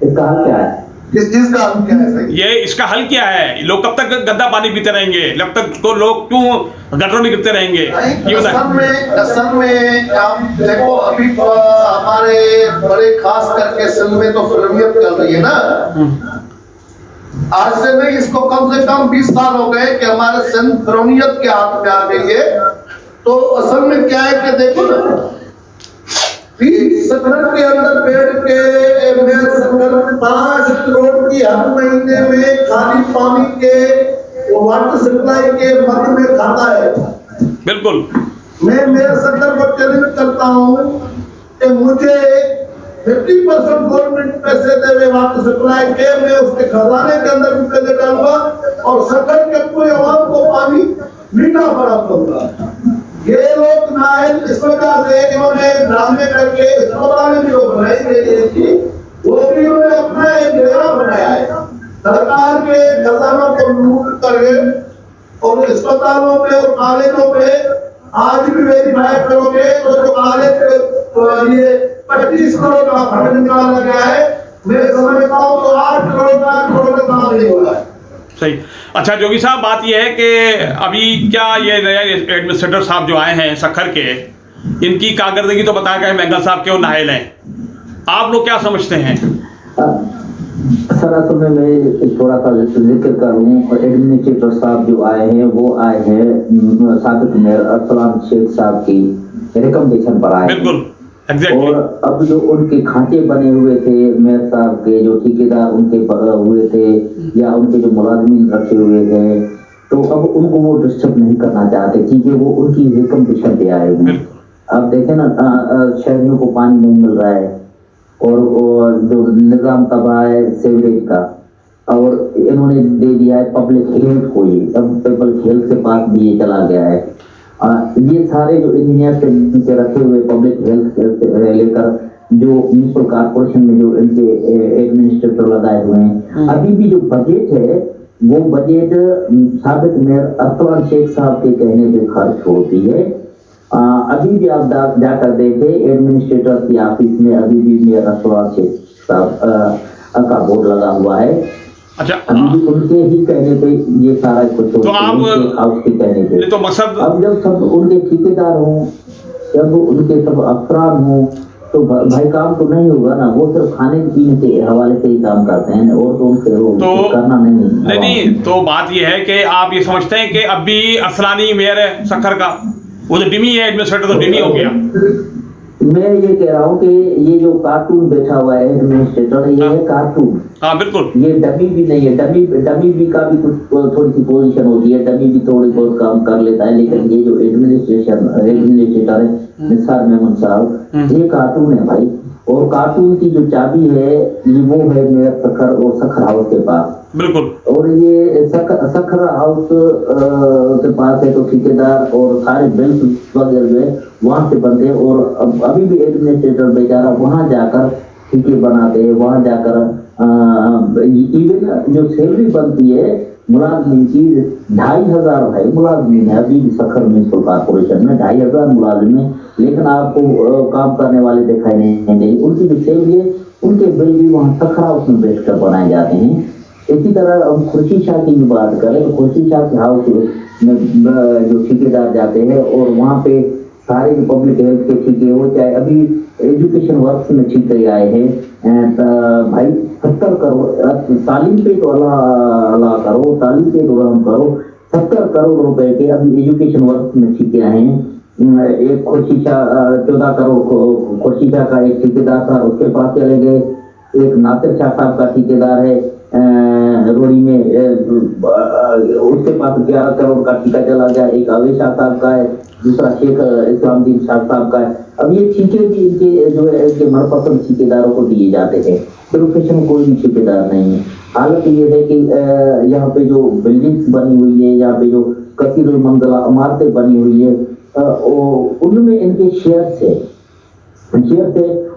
इसका हल क्या है? किस चीज का हल क्या है सही? ये इसका हल क्या है? लोग कब तक गंदा पानी पीते रहेंगे? कब तक तो लोग क्यों गटरों में गिरते रहेंगे? ये असल में आप देखो, अभी हमारे बड़े खास करके सिंध में तो फिल्मियत चल रही है ना। आज से नहीं, इसको कम से कम 20 साल हो गए कि हमारे सिंध फिल्मियत के हाथ में आ गई है। तो असल में क्या है कि देखो ना, 20 सखर के अंदर बैठ के मैं सखर 5 करोड़ की हर महीने में खाली पानी के वाटर सप्लाई के मद में खाता है। बिल्कुल, मैं मेरे सखर को चैलेंज करता हूँ कि मुझे 50% गवर्नमेंट पैसे देवे वाटर सप्लाई के, मैं उसके खजाने के अंदर भी पैसे डालूंगा और सखर के पूरे आवाम को पानी मीठा बराबर होगा। ये लोग नाइल इस प्रकार से इन्होंने ड्रामे करके अस्पताल भी लोग बनाई गई थी, वो भी उन्होंने अपना एक डेरा बनाया है। सरकार के खजानों को लूट करके और अस्पतालों पे और कॉलेजों पे आज भी वेरीफाई करोगे तो जो कॉलेज ये 25 करोड़ का फंड निकाला गया है, मैं समझता हूँ तो 8 करोड़ का काम नहीं हुआ है। सही। अच्छा जोगी साहब, बात यह है कि अभी क्या ये नए एडमिनिस्ट्रेटर साहब जो आए हैं सखर के, इनकी कारकर्दगी तो बताया गया मेंगल साहब के और नाहिल हैं, आप लोग क्या समझते हैं? सर असल में मैं एक थोड़ा सा जिक्र करूं, एडमिनिस्ट्रेटर साहब जो आए हैं वो आए हैं साबिक मेयर अरसलान शेख साहब की रिकमेंडेशन पर आए हैं। बिल्कुल एग्जैक्टली। और अब जो उनके खाते बने हुए थे मेयर साहब के, जो ठेकेदार उनके हुए थे या उनके जो मुलाजमीन रखे हुए थे, तो अब उनको वो डिस्टर्ब नहीं करना चाहते क्योंकि वो उनकी रिकमेंडेशन पे आए हैं। अब देखें ना, शहरियों को पानी नहीं मिल रहा है और जो निजाम तबाह है सीवरेज का, और इन्होंने दे दिया है पब्लिक हेल्थ को, ये अब पब्लिक हेल्थ के पास भी ये चला गया है। ये सारे जो इंजीनियर से रखे हुए पब्लिक हेल्थ से लेकर जो म्यूनिसिपल कॉर्पोरेशन में जो इनके एडमिनिस्ट्रेटर लगाए हुए हैं, अभी भी जो बजट है वो बजट साबिक मेयर अरसलान शेख साहब के कहने पे खर्च होती है। अभी भी आप जाकर देखे एडमिनिस्ट्रेटर की ऑफिस में अभी भी मेयर अरसलान शेख साहब का बोर्ड लगा हुआ है। अच्छा, अभी उनके ही कहने पे ये सारा कुछ तो आप हाउस के कहने पे, तो मकसद अब जब सब उनके ठेकेदार हों, जब उनके सब अफराद हों, तो भाई काम तो नहीं होगा ना। वो सिर्फ खाने पीने के हवाले से ही काम करते हैं और तो उनसे वो तो करना नहीं। तो बात ये है कि आप ये समझते हैं कि अब भी अरसलानी मेयर है सखर का, वो तो डिमी है, एडमिनिस्ट्रेटर तो डिमी हो गया। मैं ये कह रहा हूँ कि ये जो कार्टून बैठा हुआ है एडमिनिस्ट्रेटर, ये है कार्टून। हाँ बिल्कुल, ये डमी भी नहीं है। डमी भी का भी कुछ थोड़ी सी पोजीशन होती है, डमी भी थोड़ी बहुत काम कर लेता है, लेकिन ये जो एडमिनिस्ट्रेटर है निसार मेमन साहब, ये कार्टून है भाई। और कार्टून की जो चाबी है ये वो है मेयर सखर और सखर हाउस के पास। बिल्कुल। और ये सखर हाउस के पास है, तो ठेकेदार और सारे बिल्स वगैरह जो है वहां से बनते हैं। और अभी भी एडमिनिस्ट्रेटर बेचारा वहां जाकर ठेके बनाते हैं, वहां जाकर इवन जो सैलरी बनती है मुलाजमीन की 2500 भाई मुलाजमीन है अभी भी सखर म्यूनिसिपल कॉर्पोरेशन में, 2500 मुलाजिम है, लेकिन आपको काम करने वाले दिखाई नहीं देंगे। उनकी जो सैलरी है उनके बिल भी वहाँ सखर हाउस में बैठ कर बनाए जाते हैं। इसी तरह हम खुर्शी शाह की भी बात करें तो खुर्शी शाह के हाउस में जो ठेकेदार जाते हैं और वहाँ पे सारे जो पब्लिक हेल्थ के ठेके हो, चाहे अभी एजुकेशन वर्क में ठेके आए हैं भाई 70 करोड़ तालीम पे तो अल्लाह करो, तालीम पे तो हम करो, 70 करोड़ रुपए के अभी एजुकेशन वर्क में ठेके आए हैं। एक खुर्शी शाह 14 करोड़ खुर्शी शाह का एक ठेकेदार था, उसके पास चले गए। एक नासिर शाह साहब का ठेकेदार है रोड़ी में, उसके पास 11 करोड़ का ठेका चला गया। एक अवेश शाह साहब का है, दूसरा शेख इस्लामुद्दीन शाह साहब का है। अब ये ठेके भी इनके जो है इनके मनपसंद ठेकेदारों को दिए जाते हैं, प्रोफेशन कोई भी ठेकेदार नहीं है। हालत ये है कि यहाँ पे जो बिल्डिंग्स बनी हुई है, यहाँ पे जो कसीर मंजिला इमारतें बनी हुई है, उनमें इनके शेयर्स है।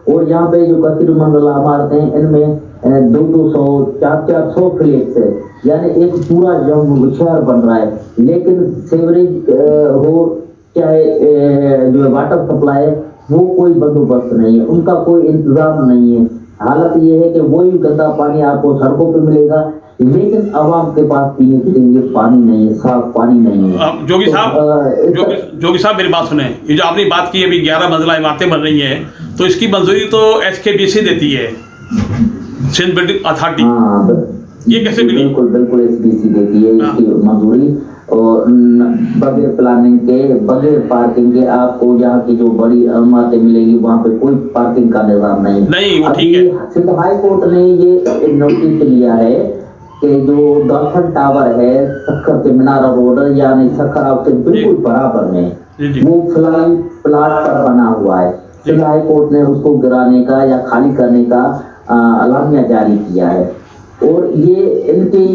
और यहाँ पे जो कसीर मंजिला इमारतें हैं इनमें 200 400 फ्लैट्स है, यानी एक पूरा शहर बन रहा है। लेकिन सीवरेज हो चाहे जो वाटर सप्लाई है वो कोई बंदोबस्त नहीं है, उनका कोई इंतजाम नहीं है। हालत ये है कि वही गंदा पानी आपको सड़कों पे मिलेगा, लेकिन आवाम के पास पीने के लिए पानी नहीं है, साफ पानी नहीं है। जोगी साहब मेरी बात सुने, ये जो आपने बात की अभी 11 मंजिला इमारतें बन रही हैं, तो इसकी मंजूरी तो SKBC देती है, सिंध बिल्डिंग अथॉरिटी। ये कैसे मिली? बिल्कुल SBC देती है इसकी मंजूरी, और बगैर प्लानिंग के बगैर पार्किंग के आपको यहाँ की जो बड़ी इमारतें मिलेगी वहाँ पे कोई पार्किंग का निजाम नहीं। वो ठीक है। सिंध हाई कोर्ट ने ये नोटिस लिया है कि जो डॉल्फिन टावर है सखर के मीनारा रोड यानी सखर हाउस के बिल्कुल बराबर में, वो फिलहाल प्लाट पर बना हुआ है। सिंध हाई कोर्ट ने उसको गिराने का या खाली करने का अलामिया जारी किया है। और ये इनके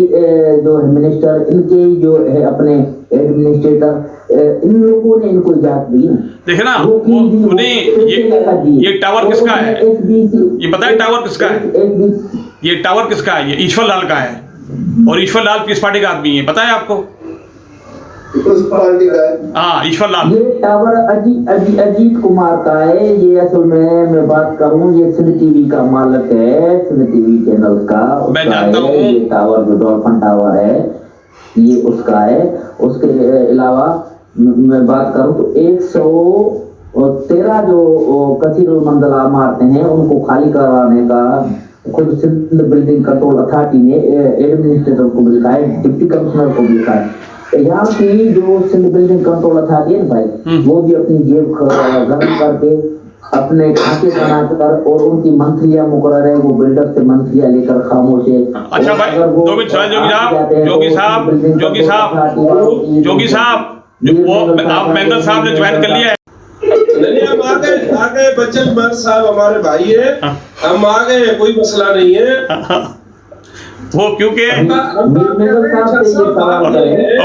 जो मिनिस्टर, इनके जो है अपने एडमिनिस्ट्रेटर, इन लोगों ने इनको इजाजत दी। देखे ना ये टावर किसका है, ये पता है टावर किसका है? ये टावर किसका है? ये ईश्वर लाल का है, और ईश्वर लाल किस पार्टी का आदमी है पता है आपको? हाँ, ईश्वर लाल। ये टावर अजीत कुमार का है। ये असल में मैं बात करूं, ये सिंध टीवी का मालिक है, सिंध टीवी चैनल का। मैं जानता हूं। ये टावर जो डॉल्फिन टावर है ये उसका है। उसके अलावा मैं बात करूं तो 113 जो कसीर मंजिला इमारतें हैं उनको खाली कराने का खुद सिविल बिल्डिंग कंट्रोल अथॉरिटी ने एडमिनिस्ट्रेटर को भी लिखा है, डिप्टी कमिश्नर को भी लिखा है। यहाँ की जो सिविल बिल्डिंग कंट्रोल अथॉरिटी है भाई, वो भी अपनी जेब गर्म करके अपने खाते बनाकर और उनकी मंथलियां मुकर्रर है, वो बिल्डर से मंथलियां लेकर खामोश है। अच्छा भाई, दो मिनट जोगी साहब वो आप मेंगल साहब ने ज्वाइन कर लिया है। नहीं, हम आ गए बच्चन मर साहब हमारे भाई है, हम आ गए, कोई मसला नहीं है। वो क्योंकि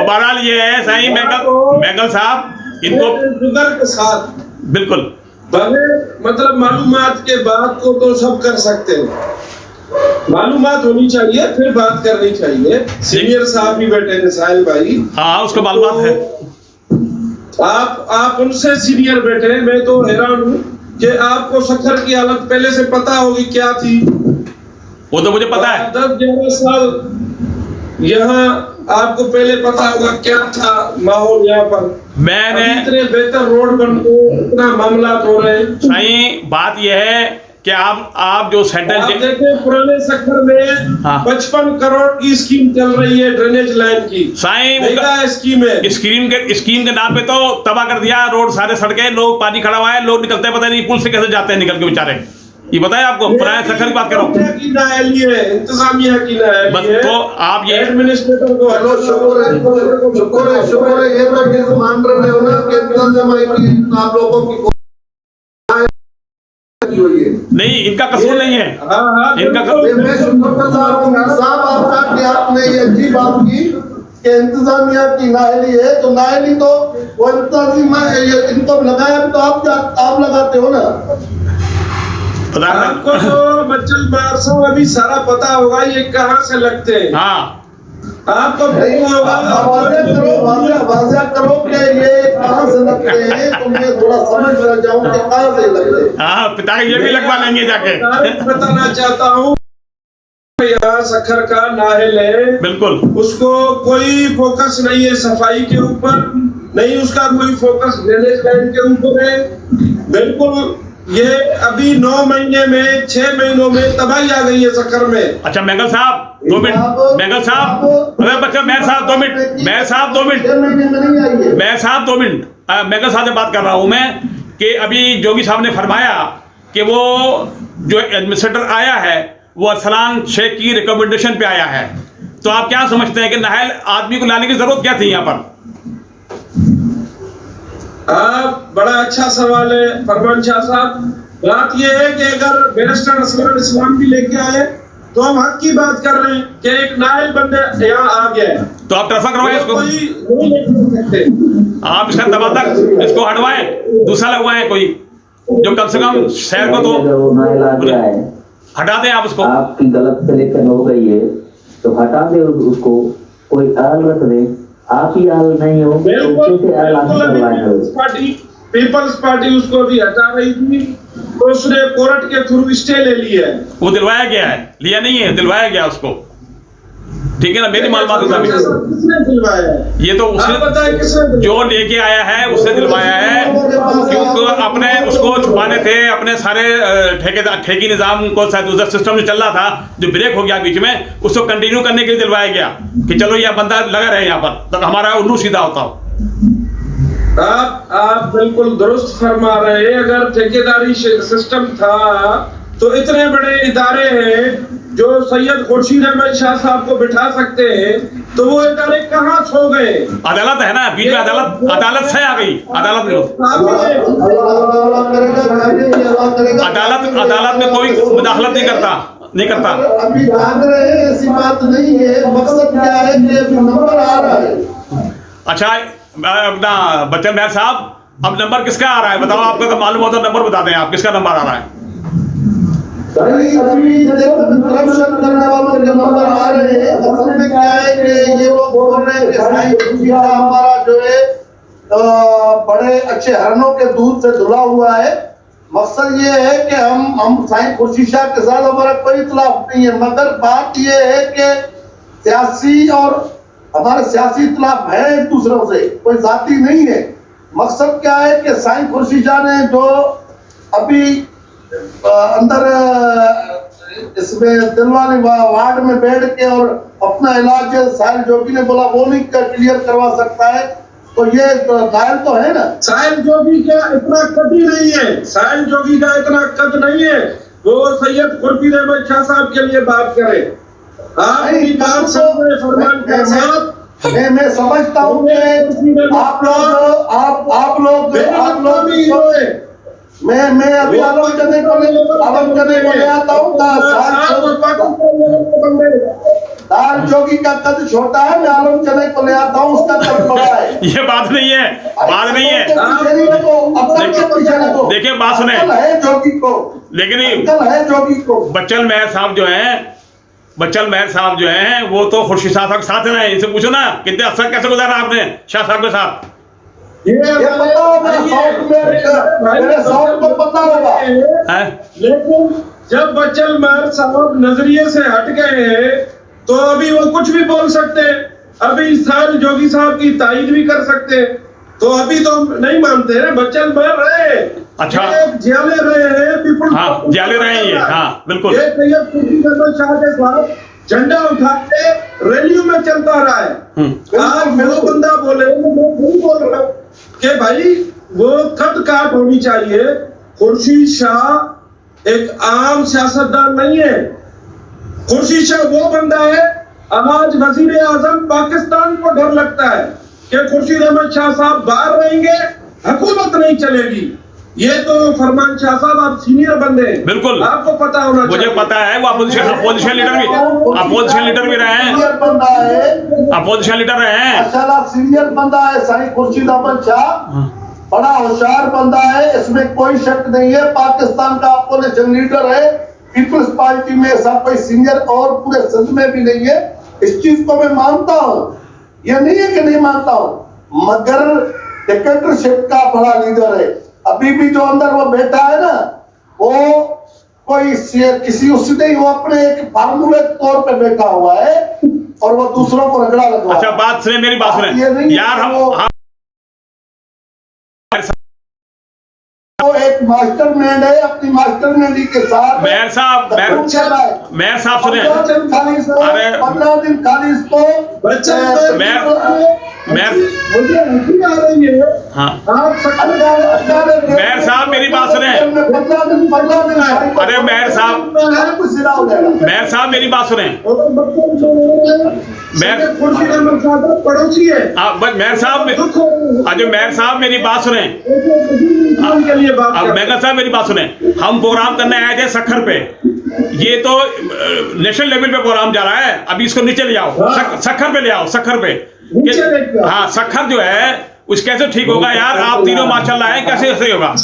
बहरहाल ये है सही मेंगल साहब इनको जुगर के साथ बिल्कुल भले मतलब मालूमात के बाद को तो सब कर सकते हैं, मालूमात होनी चाहिए फिर बात करनी चाहिए। सीनियर साहब भी बैठे हैं साहिल भाई, हाँ उसको मालूमात है, आप उनसे सीनियर बैठे हैं। मैं तो हैरान हूँ कि आपको शक्कर की हालत पहले से पता होगी क्या थी। वो तो मुझे पता है, 10-11 साल यहाँ आपको पहले पता होगा क्या था माहौल यहाँ पर। मैंने इतने बेहतर रोड बन गए, इतना मामला हो रहे हैं। सही बात यह है कि आप जो सेंट्रल आप देखें पुराने शक्कर में 55 करोड़ की स्कीम चल रही है ड्रेनेज लाइन की, सही स्कीम है। स्कीम के नाम पे तो तबाह कर दिया रोड, सारे सड़कें, लोग पानी खड़ा हुआ है, लोग निकलते पता नहीं पुल से कैसे जाते हैं निकल के बेचारे। ये बताया आपको, पुराने शक्कर की बात करो, इंतजामिया की बस। तो आप ये एडमिनिस्ट्रेटर को हेलो, शुक्र है ये तो किस मान रहे हो ना कि आप लोगों की नहीं, इनका कसूर नहीं है। हाँ, इनका मैं साहब आपका कि आपने ये अच्छी बात की कि इंतजामिया की नाअहली है, तो नाअहली तो वो इनको लगाया तो आप लगाते हो ना। आपको तो बच्चन बार साहब अभी सारा पता होगा ये कहाँ से लगते हैं। हाँ, आपको वाज़ेह करो कि ये कहाँ से लगते हैं, तो मैं थोड़ा समझ रह जाऊँ कि कहाँ से लगते हैं। हाँ, पिता ये भी लगवा लेंगे जाके। बताना चाहता हूँ यहाँ शक्कर का नाहल है, बिल्कुल उसको कोई फोकस नहीं है सफाई के ऊपर, नहीं उसका कोई फोकस ड्रेनेज लाइन के ऊपर है। बिल्कुल ये अभी 9 महीने में 6 महीनों में तबाही आ गई है शक्कर में। अच्छा मेंगल साहब 2 मिनट, मेंगल साहब, अरे बच्चा मैं साहब 2 मिनट, मैं साहब 2 मिनट, मैं साहब 2 मिनट, मेंगल साहब से बात कर रहा हूँ मैं कि अभी जोगी साहब ने फरमाया कि वो जो एडमिनिस्ट्रेटर आया है वो अरसलान शेख की रिकमेंडेशन पे आया है, तो आप क्या समझते हैं कि नाहल आदमी को लाने की जरूरत क्या थी यहाँ पर? बड़ा अच्छा सवाल है फरमान शाह साहब। बात यह है कि अगर बैरिस्टर असलमान इस्लाम भी लेके आए तो हम हक की बात कर रहे हैं कि एक नाइल बंदे यहाँ आ गया है, तो आप ट्रांसफर करवाएं इसको, कोई नहीं ले सकते। आप इसका तबादला इसको हटवाएं, दूसरा लगवाएं कोई जो कम से कम शहर को तो हटा दें आप उसको। आपकी गलत सिलेक्शन हो गई है तो हटा दे उसको, कोई आल रख दे। आप ही आल नहीं हो पीपल्स पार्टी उसको भी हटा रही थी, तो उसने कोर्ट के थ्रू स्टे ले लिया है। वो दिलवाया गया है, लिया नहीं है, दिलवाया गया उसको, ठीक है ना? मेरी मालूमात किसने दिलवाया है? ये तो उसने बताया किसने जो लेके आया है उसने दिलवाया है, क्योंकि अपने उसको छुपाने थे, अपने सारे ठेकी निजाम को शायद उधर सिस्टम जो चल रहा था जो ब्रेक हो गया बीच में, उसको कंटिन्यू करने के लिए दिलवाया गया कि चलो ये बंदा लगा रहे यहाँ पर, तो हमारा उल्लू सीधा होता हो। आप बिल्कुल दुरुस्त फरमा रहे हैं। अगर ठेकेदारी सिस्टम था तो इतने बड़े इदारे हैं जो सैयद खुर्शीद अहमद शाह साहब को बिठा सकते हैं, तो वो इदारे कहाँ सो गए? अदालत है ना बीच में, अदालत से आ गई, अदालत में कोई मुदाखलत नहीं करता। अभी भाग रहे हैं, ऐसी बात नहीं है। मकसद क्या है कि अभी नंबर आ रहा है। अच्छा अपना बच्चन महर साहब, अब नंबर किसका आ रहा है बताओ? आपको तो मालूम हो तो नंबर बता दें आप, किसका नंबर आ रहा है? अभी करप्शन करने वालों के नंबर आ रहे हैं। असल में क्या है कि ये लोग बोल रहे हैं कि साईं हमारा जो है बड़े अच्छे हरणों के दूध से धुला हुआ है। मकसद ये है कि हम साईं खुर्शीद शाह के साथ हमारा कोई इख्तिलाफ नहीं है, मगर बात ये है कि सियासी और हमारे सियासी इख्तिलाफ है एक दूसरों से, कोई जाती नहीं है। मकसद क्या है कि साईं खुर्शीद शाह ने जो अभी अंदर इसमें दिलवाले वार्ड में बैठ के और अपना इलाज साहिल जोगी ने बोला वो नहीं क्लियर करवा सकता है, तो ये घायल तो है ना। साहिल जोगी का इतना कद ही नहीं है, साहिल जोगी का इतना कद नहीं है वो सैयद खुर्शीद अहमद शाह साहब के लिए बात करे। आपकी बात समझे फरमान के साथ मैं समझता हूँ कि आप लोग मैं अभी आलम करने को ले आता हूँ। साहिल जोगी का कद छोटा है, मैं आलम करने को ले आता हूँ, उसका कद बड़ा है। ये बात नहीं है, बात नहीं है। देखिए बात सुने, है जोगी को, लेकिन है जोगी को। बच्चन मेहर साहब जो हैं वो तो खुर्शीद शाह साहब के साथ रहे। इनसे पूछो ना कितने अफसर कैसे गुजारा आपने शाह साहब के साथ। ये पता होगा, मेरे साउंड को पता होगा। लेकिन जब बच्चन मेहर साहब नजरिए से हट गए हैं तो अभी वो कुछ भी बोल सकते हैं, अभी साहिल जोगी साहब की तायीद भी कर सकते हैं, तो अभी तो नहीं मानते हैं। बच्चन मेहर रहे, अच्छा जाले रहे हैं, पीपल जाले रहे हैं, हाँ बिल्कुल। ये सैयद खुर्शीद अहमद शाह के साथ झंडा उठा के रैलियों में चलता रहा है। आज वो बंदा बोले, मैं नहीं बोल रहा कि भाई वो कद काट होनी चाहिए। खुर्शीद शाह एक आम सियासतदान नहीं है। खुर्शीद शाह वो बंदा है, आज वजीर आजम पाकिस्तान को डर लगता है कि खुर्शीद अहमद शाह साहब बाहर रहेंगे, हुकूमत नहीं चलेगी। ये तो फरमान शाह साहब आप सीनियर बंदे हैं, बिल्कुल आपको पता होना चाहिए। मुझे पता है, वो अपोजिशन लीडर भी रहे हैं, बंदा है, अपोजिशन लीडर रहे हैं, माशाल्लाह सीनियर बंदा है साहिल खुर्शीद अहमद शाह, बड़ा होशियार बंदा है, इसमें कोई शक नहीं है। पाकिस्तान का अपोजिशन लीडर है, पीपल्स पार्टी में ऐसा कोई सीनियर और पूरे सिंध में भी नहीं है। इस चीज को मैं मानता हूँ, ये नहीं है कि नहीं मानता हूँ, मगर डिक्टेटरशिप का बड़ा लीडर है। अभी भी जो अंदर वो बैठा है ना, वो कोई किसी उससे नहीं, वो अपने एक फार्मूले तौर पे बैठा हुआ है और वो दूसरों को रगड़ा लगवा। अच्छा बात सुने, मेरी बात सुने यार, हम वो एक मास्टरमाइंड है, अपनी मास्टरमाइंडी के साथ। मेहर साहब सुने, अरे 15 दिन खाली इसको मुझे हंसी आ रही है। हाँ मेहर साहब मेरी बात सुने। अरे मेहर साहब मेरी बात सुने। पड़ोसी है मेहर साहब मेरी बात सुने। मेहर साहब मेरी बात सुने। हम प्रोग्राम करने आए थे सखर पे, ये तो नेशनल लेवल पे प्रोग्राम जा रहा है, अभी इसको नीचे ले आओ, सखर पे ले आओ, सखर पे। हाँ सखर जो है उस कैसे ठीक होगा यार, आप तीनों माशाल्लाह है, कैसे सही होगा।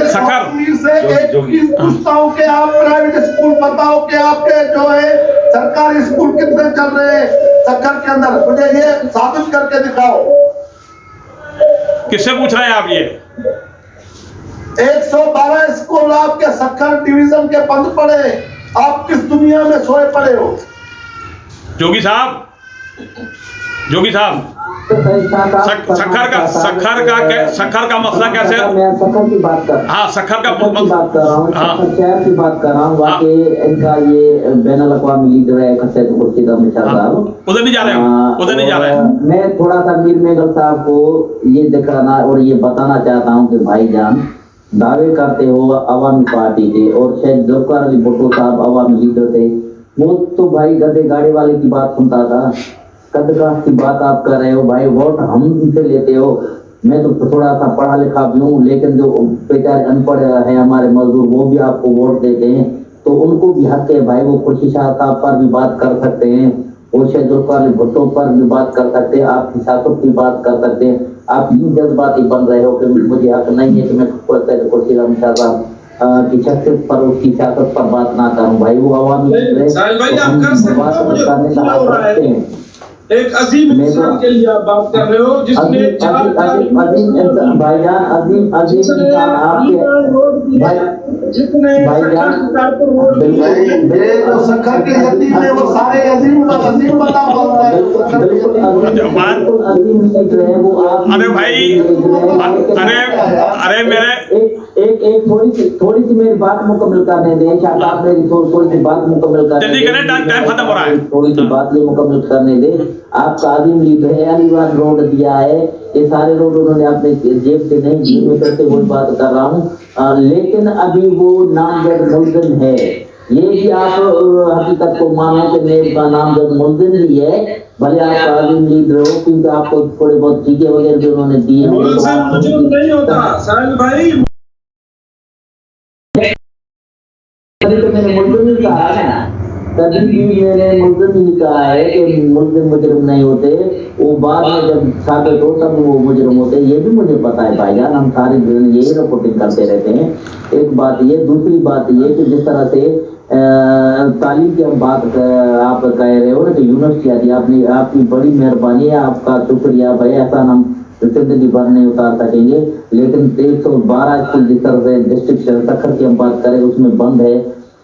सखर से एक चीज पूछता हूँ कि आप प्राइवेट स्कूल बताओ कि आपके जो है सरकारी स्कूल कितने चल रहे हैं सखर के अंदर, मुझे ये साबित करके दिखाओ। किससे पूछ रहे हैं आप ये? 112 स्कूल आपके सखर डिवीजन के बंद पड़े, आप किस दुनिया में सोए पड़े हो? जोगी साहब सखर का मसला कैसे? मैं सखर की बात कर, हाँ सखर का बात कर रहा हूँ, शहर की बात कर रहा हूँ। वाकई इनका ये बैनुल अक़वामी लीडर है सैयद खुर्शीद अहमद शाह साहब, उधर नहीं जा रहे हैं। मैं थोड़ा सा मीर मेघल साहब को ये दिखाना और ये बताना चाहता हूँ कि भाईजान दावे करते हो अवामी पार्टी के, और शायद ज़ुल्फ़िकार अली भुट्टो साहब अवामी लीडर थे, वो तो भाई गधे गाड़ी वाले की बात सुनता था, कदकाश की बात आप कर रहे हो भाई, वोट हम उनसे लेते हो। मैं तो थोड़ा सा पढ़ा लिखा भी हूँ, लेकिन जो बेचारे अनपढ़ हैं हमारे मजदूर, वो भी आपको वोट देते हैं, तो उनको भी हक है भाई, वो खुर्शीद शाह साहब पर भी बात कर सकते हैं, वो शायद ज़ुल्फ़िकार अली भुट्टो पर भी बात कर सकते हैं, आपकी सियासत की बात कर सकते हैं। आप यूं जज्बाती बन रहे हो कि मुझे हक नहीं है कि मैं खुर्शीद अहमद शाह साहब की शख्सियत पर, उसकी सियासत पर बात ना करूं भाई, वो अवामी एक अजीम इंसान के लिए आप बात कर रहे हो, जिसने भाईजान अजीम इंसान आपके ये जो सखर के यतीम है वो सारे अजीम बता बोलता है। अरे भाई, अरे मेरे एक थोड़ी सी मेरी बात मुकम्मल करने दें। शायद आप मेरी थोड़ी सी बात मुकम्मल करने जल्दी करें, टाइम खत्म हो रहा है। थोड़ी सी बात ये मुकम्मल करने दें। आपका आदिम लीडर है, अलीवान रोड दिया है, ये सारे रोड उन्होंने अपने जेब से नहीं दिए, मैं करते वही बात कर रहा हूँ। लेकिन अभी वो नामजद मुल्जिम है, ये भी आप हकीकत को मानो कि मेरे नामजद मुल्जिम भी है, भले आप आदिम लीडर हो, क्योंकि आपको थोड़े बहुत चीजें वगैरह भी उन्होंने दिए नहीं होता साहिल भाई। तो मैंने मुल्जिम ही कहा है ना, तभी भी मैंने मुल्जिम ही कहा है कि मुल्जिम मुजरिम नहीं होते, वो बाद में जब साबित हो तब वो मुजरिम होते। ये भी मुझे पता है भाईजान, हम सारी दिन यही रिपोर्टिंग करते रहते हैं। एक बात ये, दूसरी बात ये कि जिस तरह से तालीम की हम बात आप कह रहे हो ना, तो यूनिवर्सिटी दी आपने, आपकी बड़ी मेहरबानी है, आपका शुक्रिया भाई। ऐसा हम जिंदगी भर नहीं उतार सकेंगे, लेकिन 112 स्कूल जिस तरह से डिस्ट्रिक्ट सखर की हम बात करें उसमें बंद है।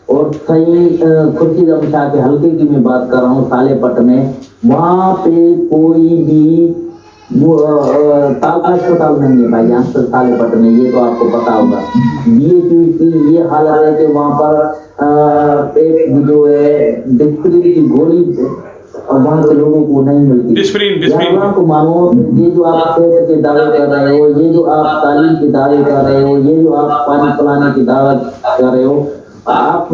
और सही खुर्शीद शाह के हल्के की मैं बात कर रहा हूँ, सालेपट में, वहाँ पे कोई भी तालका अस्पताल नहीं है भाई, यहाँ से सालेपट में, ये तो आपको पता होगा। BHU की ये हालत है कि वहाँ पर एक जो है डिस्प्रिन की गोली और वहाँ के लोगों को नहीं मिलती। डिस्प्रिन को मानो, ये जो आप सेहत के दावे कर रहे हो, ये जो आप तालीम के दावे कर रहे हो, ये जो आप पानी पिलाने की दावा कर रहे हो, आप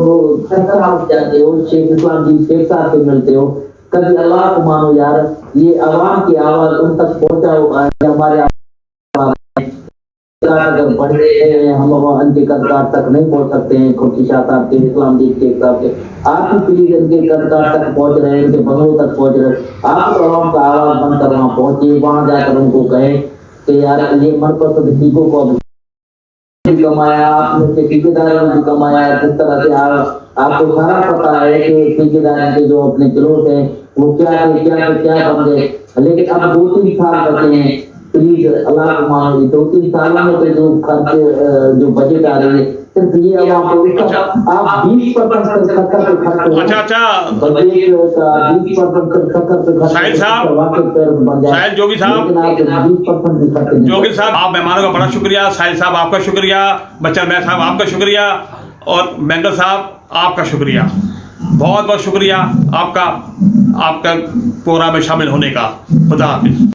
जाते हो शेख इस्लाम जी शेख साहब से मिलते हो, कभी अल्लाह को मानो यार, ये आवाम की आवाज उन तक पहुंचाओ। हमारे अगर बड़े हम उनके कदकार तक नहीं पहुंच सकते हैं, खुर्शीद शाह साहब के, इस्लाम जी शेख साहब के, आप ही प्लीज इनके कदकार तक पहुंच रहे हैं, इनके बंगलों तक पहुंच रहे हैं। आप तो आवाम का आवाज बनकर वहाँ पहुंचे, वहाँ जाकर उनको कहें कि यार ये मनपसंद चीजों को कमाया आपने, ठेकेदारों ने कमाया, जिस तरह से आपको सारा पता है कि ठेकेदार के जो अपने क्लोज है वो क्या बन गए। लेकिन अब 2-3 साल बचे हैं, प्लीज अल्लाह को मानो, 2-3 सालों में तो जो खर्च जो बजट आ रही है सिर्फ ये अब आप 20% सखर पे खर्च। अच्छा बजट का 20% सखर पे खर्च। साहिल साहब, साहिल जोगी साहब, 20% खर्च। जोगी साहब, आप मेहमानों का बड़ा शुक्रिया। साहिल साहब आपका शुक्रिया, बच्चन भाई साहब आपका शुक्रिया, और बेंगल साहब आपका शुक्रिया, बहुत बहुत शुक्रिया आपका प्रोग्राम में शामिल होने का। खुदा हाफिज।